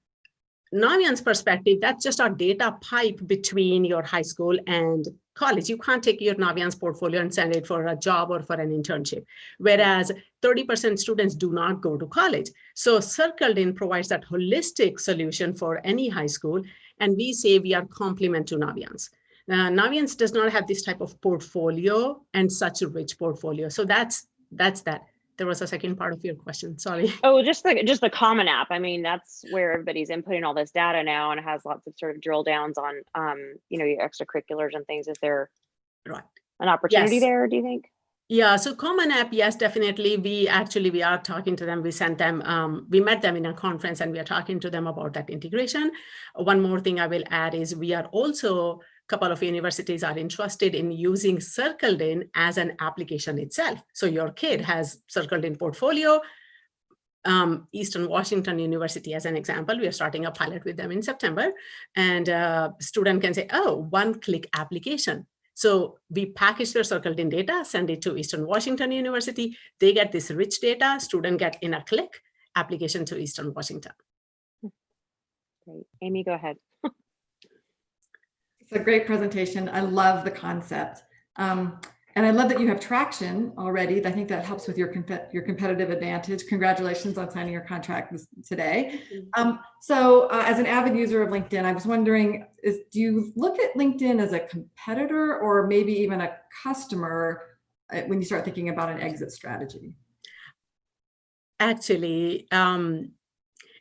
K: Naviance's perspective, that's just a data pipe between your high school and college. You can't take your Naviance portfolio and send it for a job or for an internship, whereas 30% students do not go to college. So Cirkled provides that holistic solution for any high school, and we say we are complement to Naviance. Naviance does not have this type of portfolio and such a rich portfolio. So that's that. There was a second part of your question. Sorry.
E: Oh, just the Common App. I mean, that's where everybody's inputting all this data now, and it has lots of sort of drill downs on, you know, your extracurriculars and things. Is there an opportunity there, do you think?
K: Yeah, so Common App, yes, definitely. We are talking to them. We sent them, we met them in a conference and we are talking to them about that integration. One more thing I will add is we are also, a couple of universities are interested in using Cirkled as an application itself. So your kid has Cirkled portfolio. Eastern Washington University, as an example, we are starting a pilot with them in September. And student can say, oh, one-click application. So we package their Cirkled data, send it to Eastern Washington University. They get this rich data, student get in a click, application to Eastern Washington.
E: Great. Amy, go ahead.
D: It's a great presentation. I love the concept. And And I love that you have traction already. I think that helps with your competitive advantage. Congratulations on signing your contract today. So as an avid user of LinkedIn, I was wondering, do you look at LinkedIn as a competitor or maybe even a customer when you start thinking about an exit strategy?
K: Actually,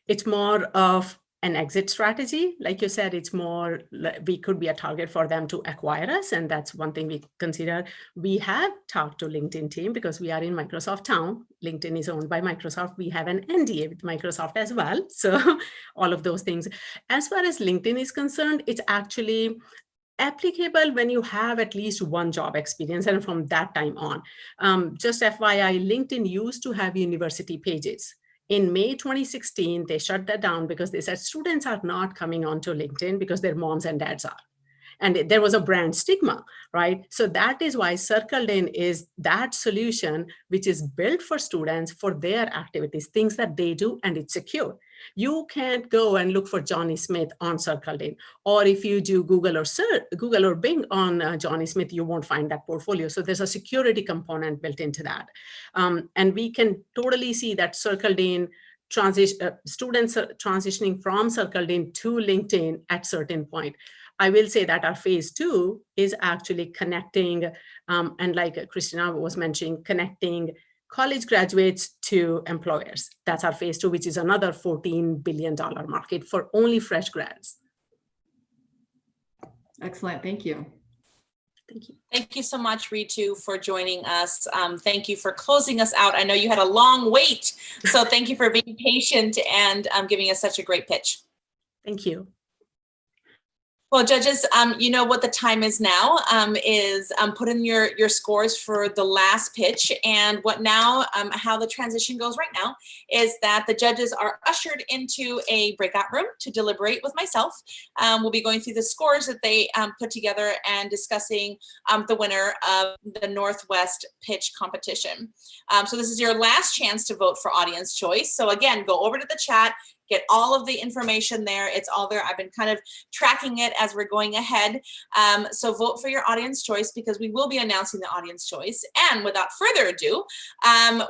K: it's more of an exit strategy. Like you said, it's more, we could be a target for them to acquire us. And that's one thing we consider. We have talked to LinkedIn team because we are in Microsoft town. LinkedIn is owned by Microsoft. We have an NDA with Microsoft as well. So all of those things. As far as LinkedIn is concerned, it's actually applicable when you have at least one job experience and from that time on. Just FYI, LinkedIn used to have university pages. In May 2016, they shut that down because they said students are not coming onto LinkedIn because their moms and dads are. And there was a brand stigma, right? So that is why Cirkled is that solution, which is built for students for their activities, things that they do, and it's secure. You can't go and look for Johnny Smith on Cirkled, or if you do Google or Bing on Johnny Smith, you won't find that portfolio. So there's a security component built into that. And we can totally see that Cirkled students are transitioning from Cirkled to LinkedIn at certain point. I will say that our phase 2 is actually connecting, and like Christina was mentioning, connecting college graduates to employers. That's our phase 2, which is another $14 billion market for only fresh grads.
D: Excellent, thank you.
K: Thank you.
A: Thank you so much, Reetu, for joining us. Thank you for closing us out. I know you had a long wait, so thank you for being patient and giving us such a great pitch.
K: Thank you.
A: Well, judges, you know what the time is now, is put in your scores for the last pitch. And what now, how the transition goes right now is that the judges are ushered into a breakout room to deliberate with myself. We'll be going through the scores that they put together and discussing the winner of the Northwest pitch competition. So this is your last chance to vote for audience choice. So again, go over to the chat, get all of the information there. It's all there. I've been kind of tracking it as we're going ahead. So vote for your audience choice because we will be announcing the audience choice. And without further ado,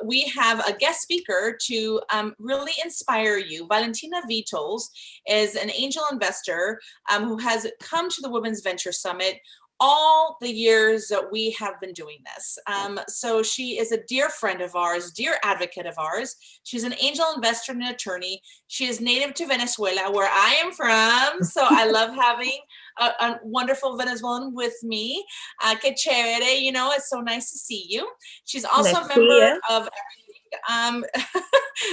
A: we have a guest speaker to really inspire you. Valentina Vitols is an angel investor who has come to the Women's Venture Summit all the years that we have been doing this. So she is a dear friend of ours, dear advocate of ours. She's an angel investor and an attorney. She is native to Venezuela, where I am from. So I love having a wonderful Venezuelan with me. Que chévere, you know, it's so nice to see you. She's also a member of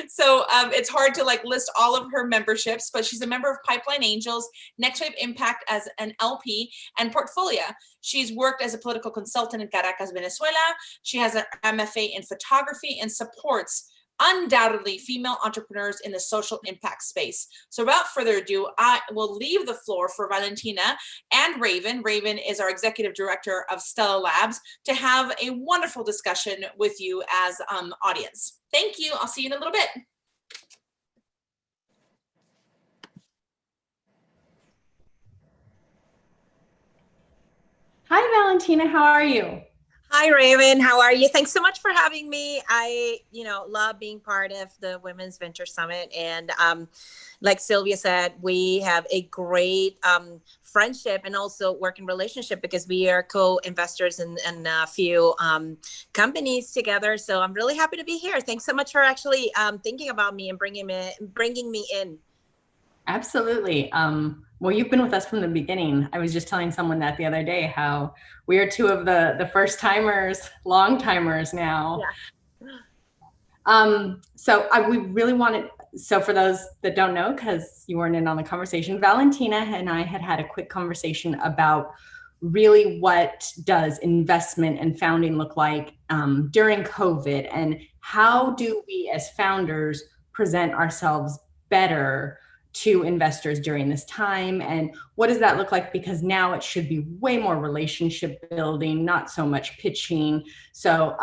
A: so it's hard to like list all of her memberships, but she's a member of Pipeline Angels, Next Wave Impact as an LP, and Portfolia. She's worked as a political consultant in Caracas, Venezuela. She has an MFA in photography and supports undoubtedly female entrepreneurs in the social impact space. So without further ado, I will leave the floor for Valentina and Raven. Raven is our executive director of Stella Labs to have a wonderful discussion with you as audience. Thank you. I'll see you in a little bit.
L: Hi, Valentina. How are you?
M: Hi, Raven. How are you? Thanks so much for having me. I, love being part of the Women's Venture Summit. And like Sylvia said, we have a great friendship and also working relationship because we are co-investors in a few companies together. So I'm really happy to be here. Thanks so much for actually thinking about me and bringing me in.
L: Absolutely. Well, you've been with us from the beginning. I was just telling someone that the other day, how we are two of the first timers, long timers now. Yeah. We really wanted, so for those that don't know, because you weren't in on the conversation, Valentina and I had a quick conversation about really what does investment and founding look like during COVID, and how do we as founders present ourselves better to investors during this time, and what does that look like? Because now it should be way more relationship building, not so much pitching. So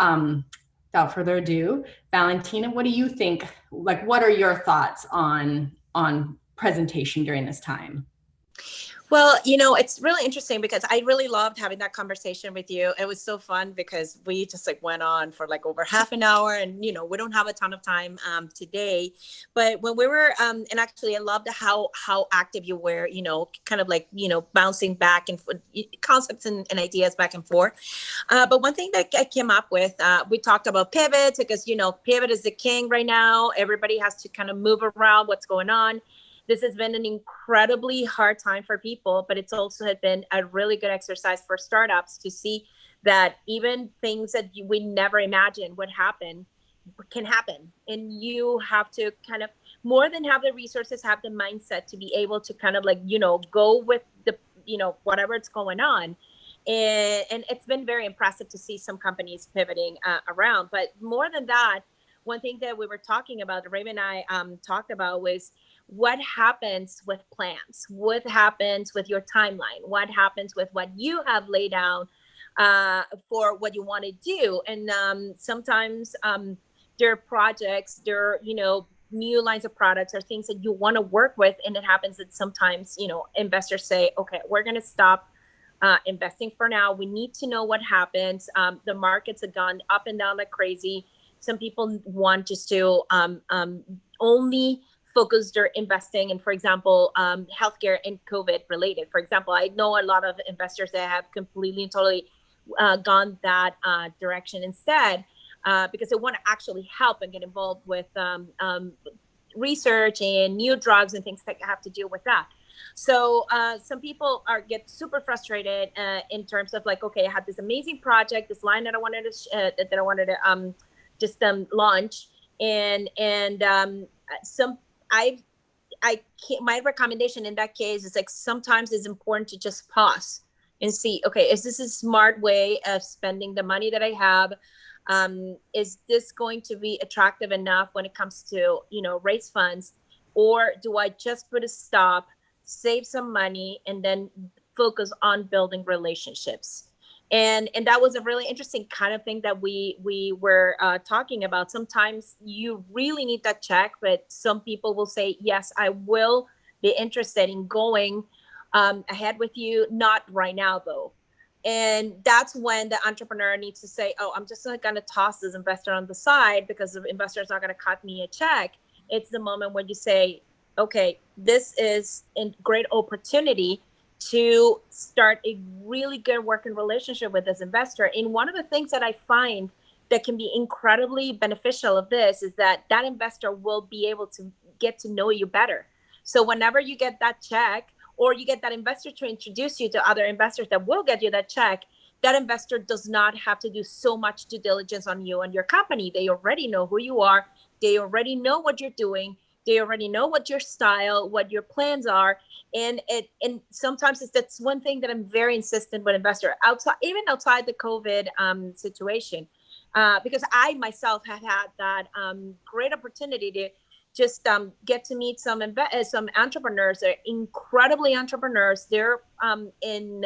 L: without further ado, Valentina, what do you think? Like, what are your thoughts on presentation during this time?
M: Well, you know, it's really interesting because I really loved having that conversation with you. It was so fun because we just like went on for like over half an hour, and you know, we don't have a ton of time today. But when we were and actually I loved how active you were, you know, kind of like, you know, bouncing back and concepts and ideas back and forth. But one thing that I came up with, we talked about pivots because, you know, pivot is the king right now. Everybody has to kind of move around what's going on. This has been an incredibly hard time for people, but it's also had been a really good exercise for startups to see that even things that we never imagined would happen can happen. And you have to kind of more than have the resources, have the mindset to be able to kind of like, you know, go with the, you know, whatever it's going on. And it's been very impressive to see some companies pivoting around. But more than that, one thing that we were talking about, Raven and I talked about was what happens with plans, what happens with your timeline, what happens with what you have laid down for what you want to do. And sometimes there are projects, there are, you know, new lines of products or things that you want to work with. And it happens that sometimes, you know, investors say, okay, we're going to stop investing for now. We need to know what happens. The markets have gone up and down like crazy. Some people want just to only focus their investing in, for example, healthcare and COVID related. For example, I know a lot of investors that have completely and totally gone that direction instead because they want to actually help and get involved with research and new drugs and things that have to do with that. So some people get super frustrated in terms of like, okay, I had this amazing project, this line that I wanted to just launch, and my recommendation in that case is like sometimes it's important to just pause and see, okay, is this a smart way of spending the money that I have? Is this going to be attractive enough when it comes to, you know, raise funds, or do I just put a stop, save some money, and then focus on building relationships? And that was a really interesting kind of thing that we were talking about. Sometimes you really need that check, but some people will say, yes, I will be interested in going ahead with you, not right now though. And that's when the entrepreneur needs to say, oh, I'm just not going to toss this investor on the side because the investor is not going to cut me a check. It's the moment when you say, okay, this is a great opportunity to start a really good working relationship with this investor. And one of the things that I find that can be incredibly beneficial of this is that that investor will be able to get to know you better. So whenever you get that check, or you get that investor to introduce you to other investors that will get you that check, that investor does not have to do so much due diligence on you and your company. They already know who you are. They already know what you're doing. They already know what your style, what your plans are. And sometimes that's one thing that I'm very insistent with investors, even outside the COVID situation, because I myself have had that great opportunity to just get to meet some entrepreneurs. They're incredibly entrepreneurs. They're in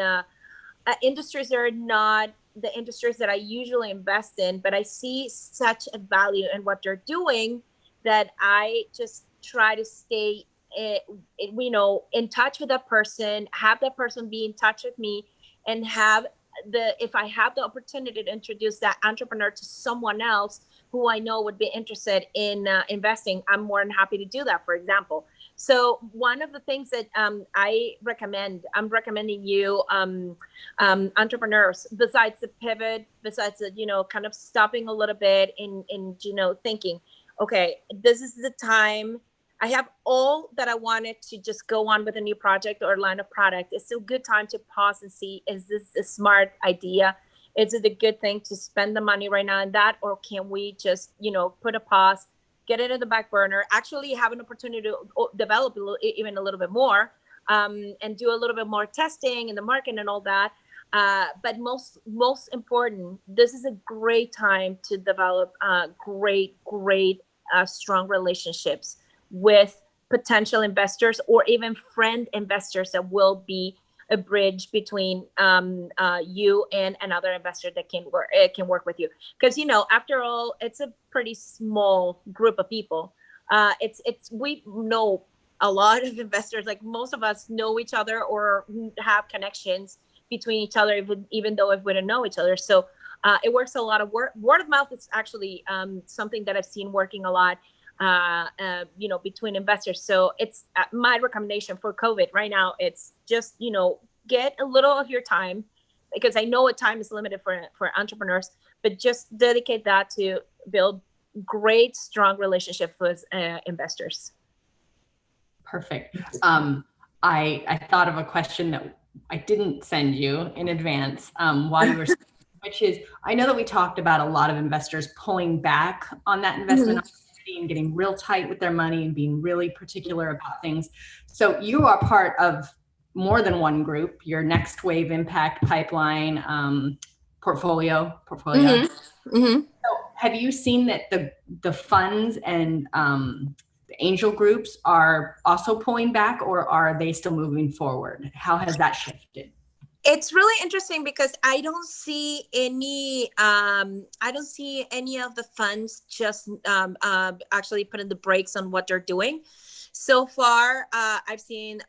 M: industries that are not the industries that I usually invest in, but I see such a value in what they're doing that I just try to stay, in touch with that person, have that person be in touch with me, and if I have the opportunity to introduce that entrepreneur to someone else who I know would be interested in investing, I'm more than happy to do that, for example. So one of the things that I'm recommending you entrepreneurs, besides the pivot, besides the, kind of stopping a little bit in thinking, okay, this is the time. I have all that I wanted to just go on with a new project or line of product. It's a good time to pause and see, is this a smart idea? Is it a good thing to spend the money right now in that? Or can we just, put a pause, get it in the back burner, actually have an opportunity to develop even a little bit more and do a little bit more testing in the market and all that. But most important, this is a great time to develop great, strong relationships with potential investors or even friend investors that will be a bridge between you and another investor that can work with you. Because after all, it's a pretty small group of people. We know a lot of investors, like most of us know each other or have connections between each other, even though if we don't know each other. So it works a lot of word of mouth is actually something that I've seen working a lot, between investors. So it's my recommendation for COVID right now. It's just, get a little of your time, because I know time is limited for entrepreneurs, but just dedicate that to build great, strong relationships with investors.
L: Perfect. I thought of a question that I didn't send you in advance while you were, which is, I know that we talked about a lot of investors pulling back on that investment opportunity and getting real tight with their money and being really particular about things. So you are part of more than one group, your Next Wave Impact Pipeline portfolio. So have you seen that the funds and the angel groups are also pulling back, or are they still moving forward? How has that shifted?
M: It's really interesting because I don't see any of the funds just actually putting the brakes on what they're doing. So far, I've seen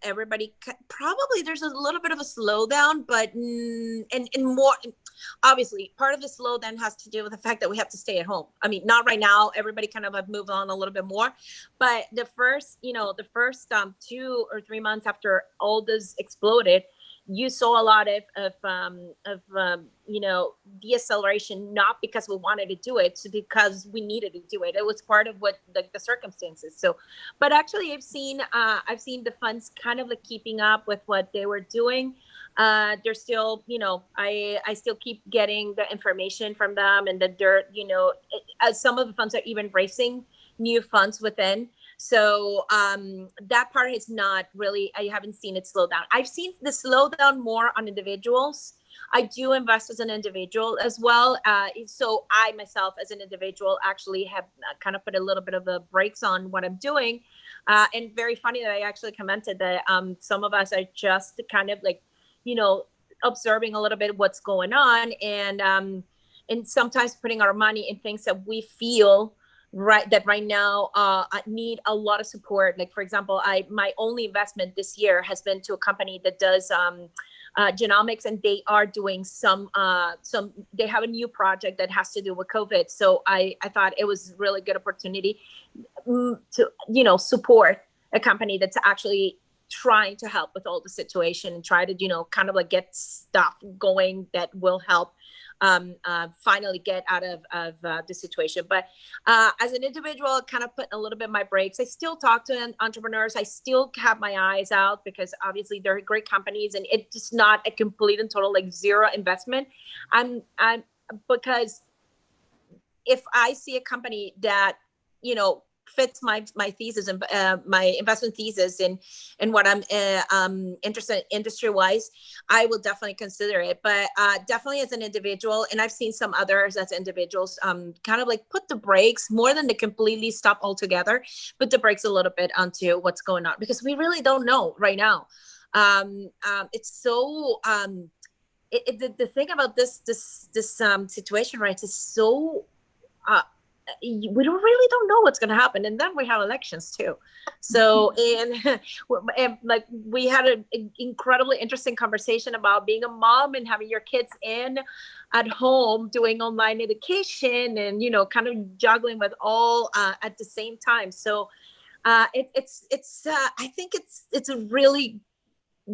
M: everybody, probably there's a little bit of a slowdown, but and more, obviously, part of the slowdown has to do with the fact that we have to stay at home. I mean, not right now, everybody kind of have moved on a little bit more, but the first 2 or 3 months after all this exploded, you saw a lot of deceleration, not because we wanted to do it, it's because we needed to do it. It was part of what the circumstances. So, but actually I've seen the funds kind of like keeping up with what they were doing. They're still, I still keep getting the information from them, and that they're, some of the funds are even raising new funds within. So that part is not really, I haven't seen it slow down. I've seen the slowdown more on individuals. I do invest as an individual as well. So I myself as an individual actually have kind of put a little bit of the brakes on what I'm doing. And very funny that I actually commented that some of us are just kind of like, observing a little bit what's going on, and sometimes putting our money in things that we feel right now need a lot of support. Like, for example, my only investment this year has been to a company that does genomics, and they are doing they have a new project that has to do with COVID. So I thought it was a really good opportunity to support a company that's actually trying to help with all the situation and try to kind of like get stuff going that will help finally get out of the situation. But as an individual, kind of putting a little bit of my brakes. I still talk to entrepreneurs. I still have my eyes out, because obviously they're great companies, and it's just not a complete and total like zero investment. Because if I see a company that fits my thesis and my investment thesis and what I'm interested in industry-wise, I will definitely consider it. But definitely as an individual, and I've seen some others as individuals kind of like put the brakes, more than to completely stop altogether, put the brakes a little bit onto what's going on, because we really don't know right now. It's so the thing about this situation, right, is so we really don't know what's going to happen. And then we have elections too. So, and like we had an incredibly interesting conversation about being a mom and having your kids at home doing online education, and, kind of juggling with all at the same time. So I think it's a really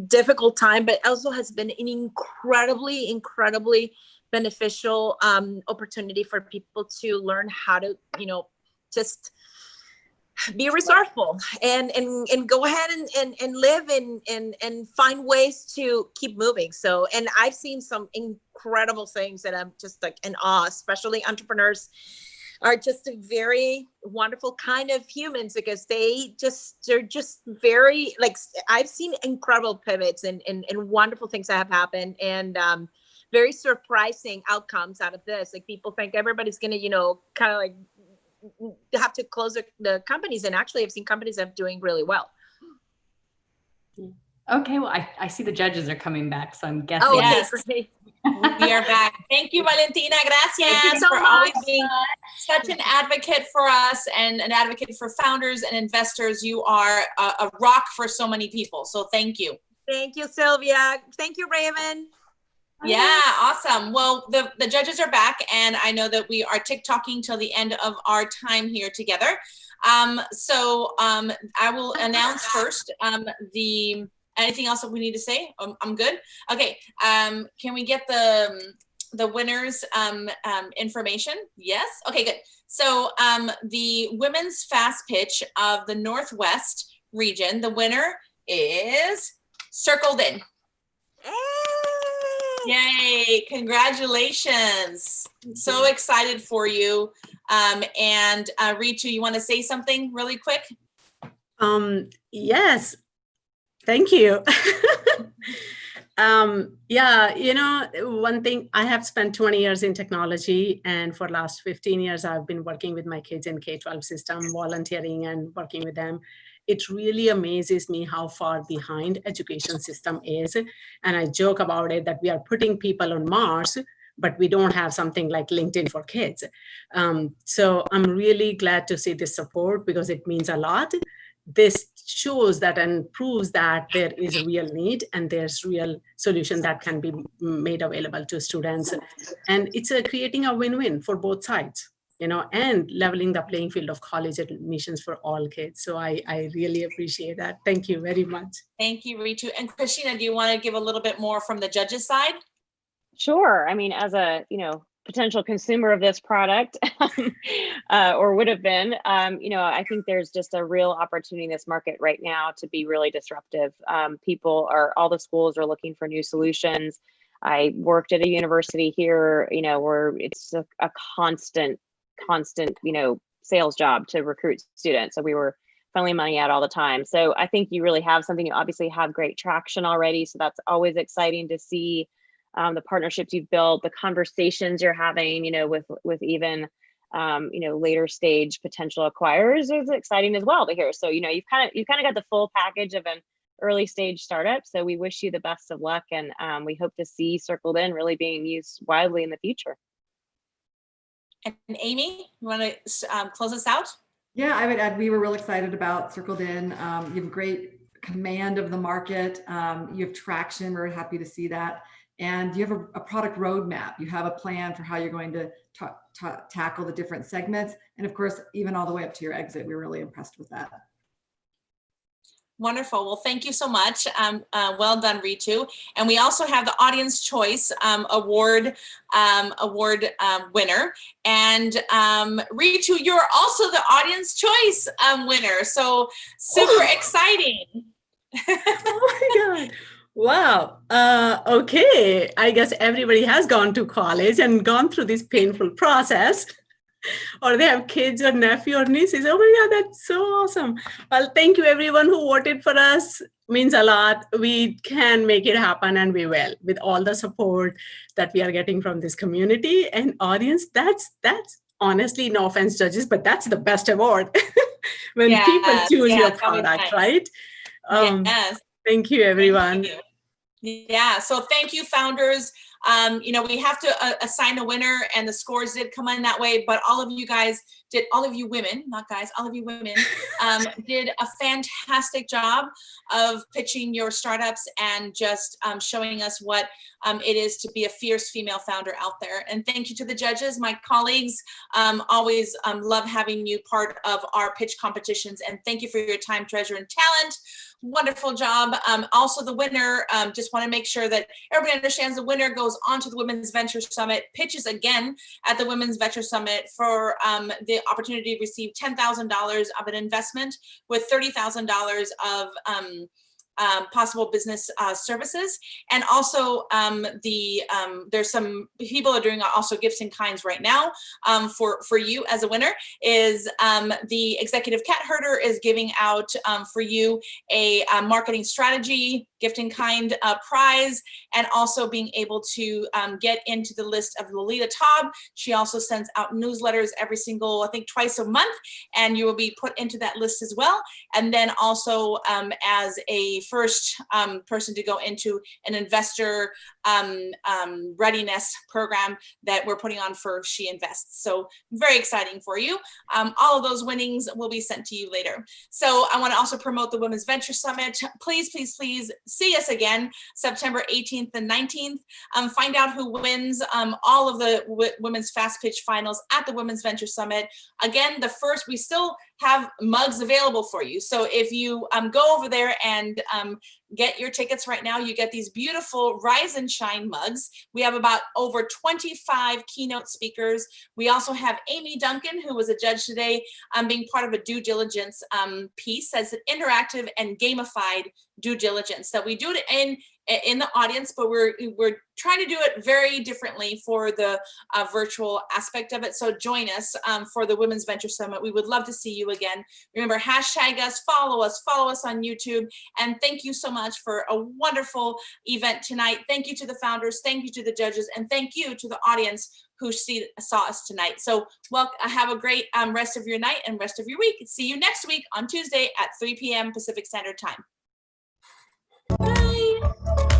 M: difficult time, but also has been an incredibly beneficial opportunity for people to learn how to, just be resourceful and go ahead and live and find ways to keep moving. So, and I've seen some incredible things that I'm just like in awe, especially entrepreneurs are just a very wonderful kind of humans, because they're just very, like, I've seen incredible pivots and wonderful things that have happened, and very surprising outcomes out of this. Like, people think everybody's going to, kind of like have to close the companies. And actually I've seen companies that are doing really well.
L: Okay, well, I see the judges are coming back, so I'm guessing.
M: Oh,
A: yes.
M: okay,
A: We are back. Thank you, Valentina. Gracias
M: Thank you so
A: for always
M: much.
A: being such an advocate for us and an advocate for founders and investors. You are a rock for so many people. So thank you.
M: Thank you, Sylvia. Thank you, Raven.
A: Yeah, awesome. Well, the judges are back, and I know that we are TikToking till the end of our time here together. So I will announce first anything else that we need to say? I'm good. Okay. Can we get the winners information? Yes. Okay, good. So the women's fast pitch of the Northwest region, the winner is Cirkled In. Yay, congratulations. So excited for you. And Reetu, you want to say something really quick?
K: Yes, thank you. Yeah, one thing, I have spent 20 years in technology, and for the last 15 years, I've been working with my kids in K-12 system, volunteering and working with them. It really amazes me how far behind education system is. And I joke about it that we are putting people on Mars, but we don't have something like LinkedIn for kids. So I'm really glad to see this support because it means a lot. This shows that and proves that there is a real need and there's real solution that can be made available to students. And it's creating a win-win for both sides, and leveling the playing field of college admissions for all kids. So I really appreciate that. Thank you very much.
A: Thank you, Reetu. And Christina, do you want to give a little bit more from the judges' side?
E: Sure. I mean, as a, potential consumer of this product or would have been, I think there's just a real opportunity in this market right now to be really disruptive. All the schools are looking for new solutions. I worked at a university here, where it's a constant, sales job to recruit students. So we were funneling money out all the time. So I think you really have something. You obviously have great traction already. So that's always exciting to see. The partnerships you've built, the conversations you're having, with even, later stage potential acquirers is exciting as well to hear. So, you've kind of got the full package of an early stage startup. So we wish you the best of luck, and we hope to see Cirkled In really being used widely in the future.
A: And Amy, you want to close us out?
D: Yeah, I would add, we were really excited about Cirkled In. You have great command of the market. You have traction. We're happy to see that. And you have a product roadmap. You have a plan for how you're going to tackle the different segments. And of course, even all the way up to your exit. We were really impressed with that.
A: Wonderful. Well, thank you so much. Well done, Reetu. And we also have the Audience Choice Award winner. And Reetu, you're also the Audience Choice winner. So super exciting.
K: Oh my God. Wow. Okay. I guess everybody has gone to college and gone through this painful process, or they have kids or nephew or nieces. Oh my God, that's so awesome. Well, thank you everyone who voted for us. Means a lot. We can make it happen, and we will, with all the support that we are getting from this community and audience. That's honestly, no offense, judges, but that's the best award when people choose your product, right?
A: Yes.
K: Thank you, everyone.
A: Thank you. Yeah, so thank you, founders. We have to assign a winner, and the scores did come in that way, but all of you women, not guys, all of you women did a fantastic job of pitching your startups and just showing us what it is to be a fierce female founder out there. And thank you to the judges, my colleagues. Always love having you part of our pitch competitions, and thank you for your time, treasure, and talent. Wonderful job. Also the winner, just want to make sure that everybody understands the winner goes on to the Women's Venture Summit, pitches again at the Women's Venture Summit for the opportunity to receive $10,000 of an investment with $30,000 of possible business services. And also there's some people are doing also gifts in kinds right now for you as a winner. Is the Executive Cat Herder is giving out for you a marketing strategy gift in kind prize, and also being able to get into the list of Lolita Taub. She also sends out newsletters every single, I think twice a month, and you will be put into that list as well. And then also as a first person to go into an investor readiness program that we're putting on for She Invests. So very exciting for you. All of those winnings will be sent to you later. So I want to also promote the Women's Venture Summit. Please, please, please see us again, September 18th and 19th. Find out who wins all of the Women's Fast Pitch Finals at the Women's Venture Summit. Again, we still have mugs available for you. So if you go over there and get your tickets right now, you get these beautiful Rise and Shine mugs. We have about over 25 keynote speakers. We also have Amy Duncan, who was a judge today, being part of a due diligence piece as an interactive and gamified due diligence that we do it in the audience, but we're trying to do it very differently for the virtual aspect of it. So join us for the Women's Venture Summit. We would love to see you again. Remember, hashtag us, follow us on YouTube. And thank you so much for a wonderful event tonight. Thank you to the founders, thank you to the judges, and thank you to the audience who saw us tonight. So have a great rest of your night and rest of your week. See you next week on Tuesday at 3 p.m. Pacific Standard Time. Bye.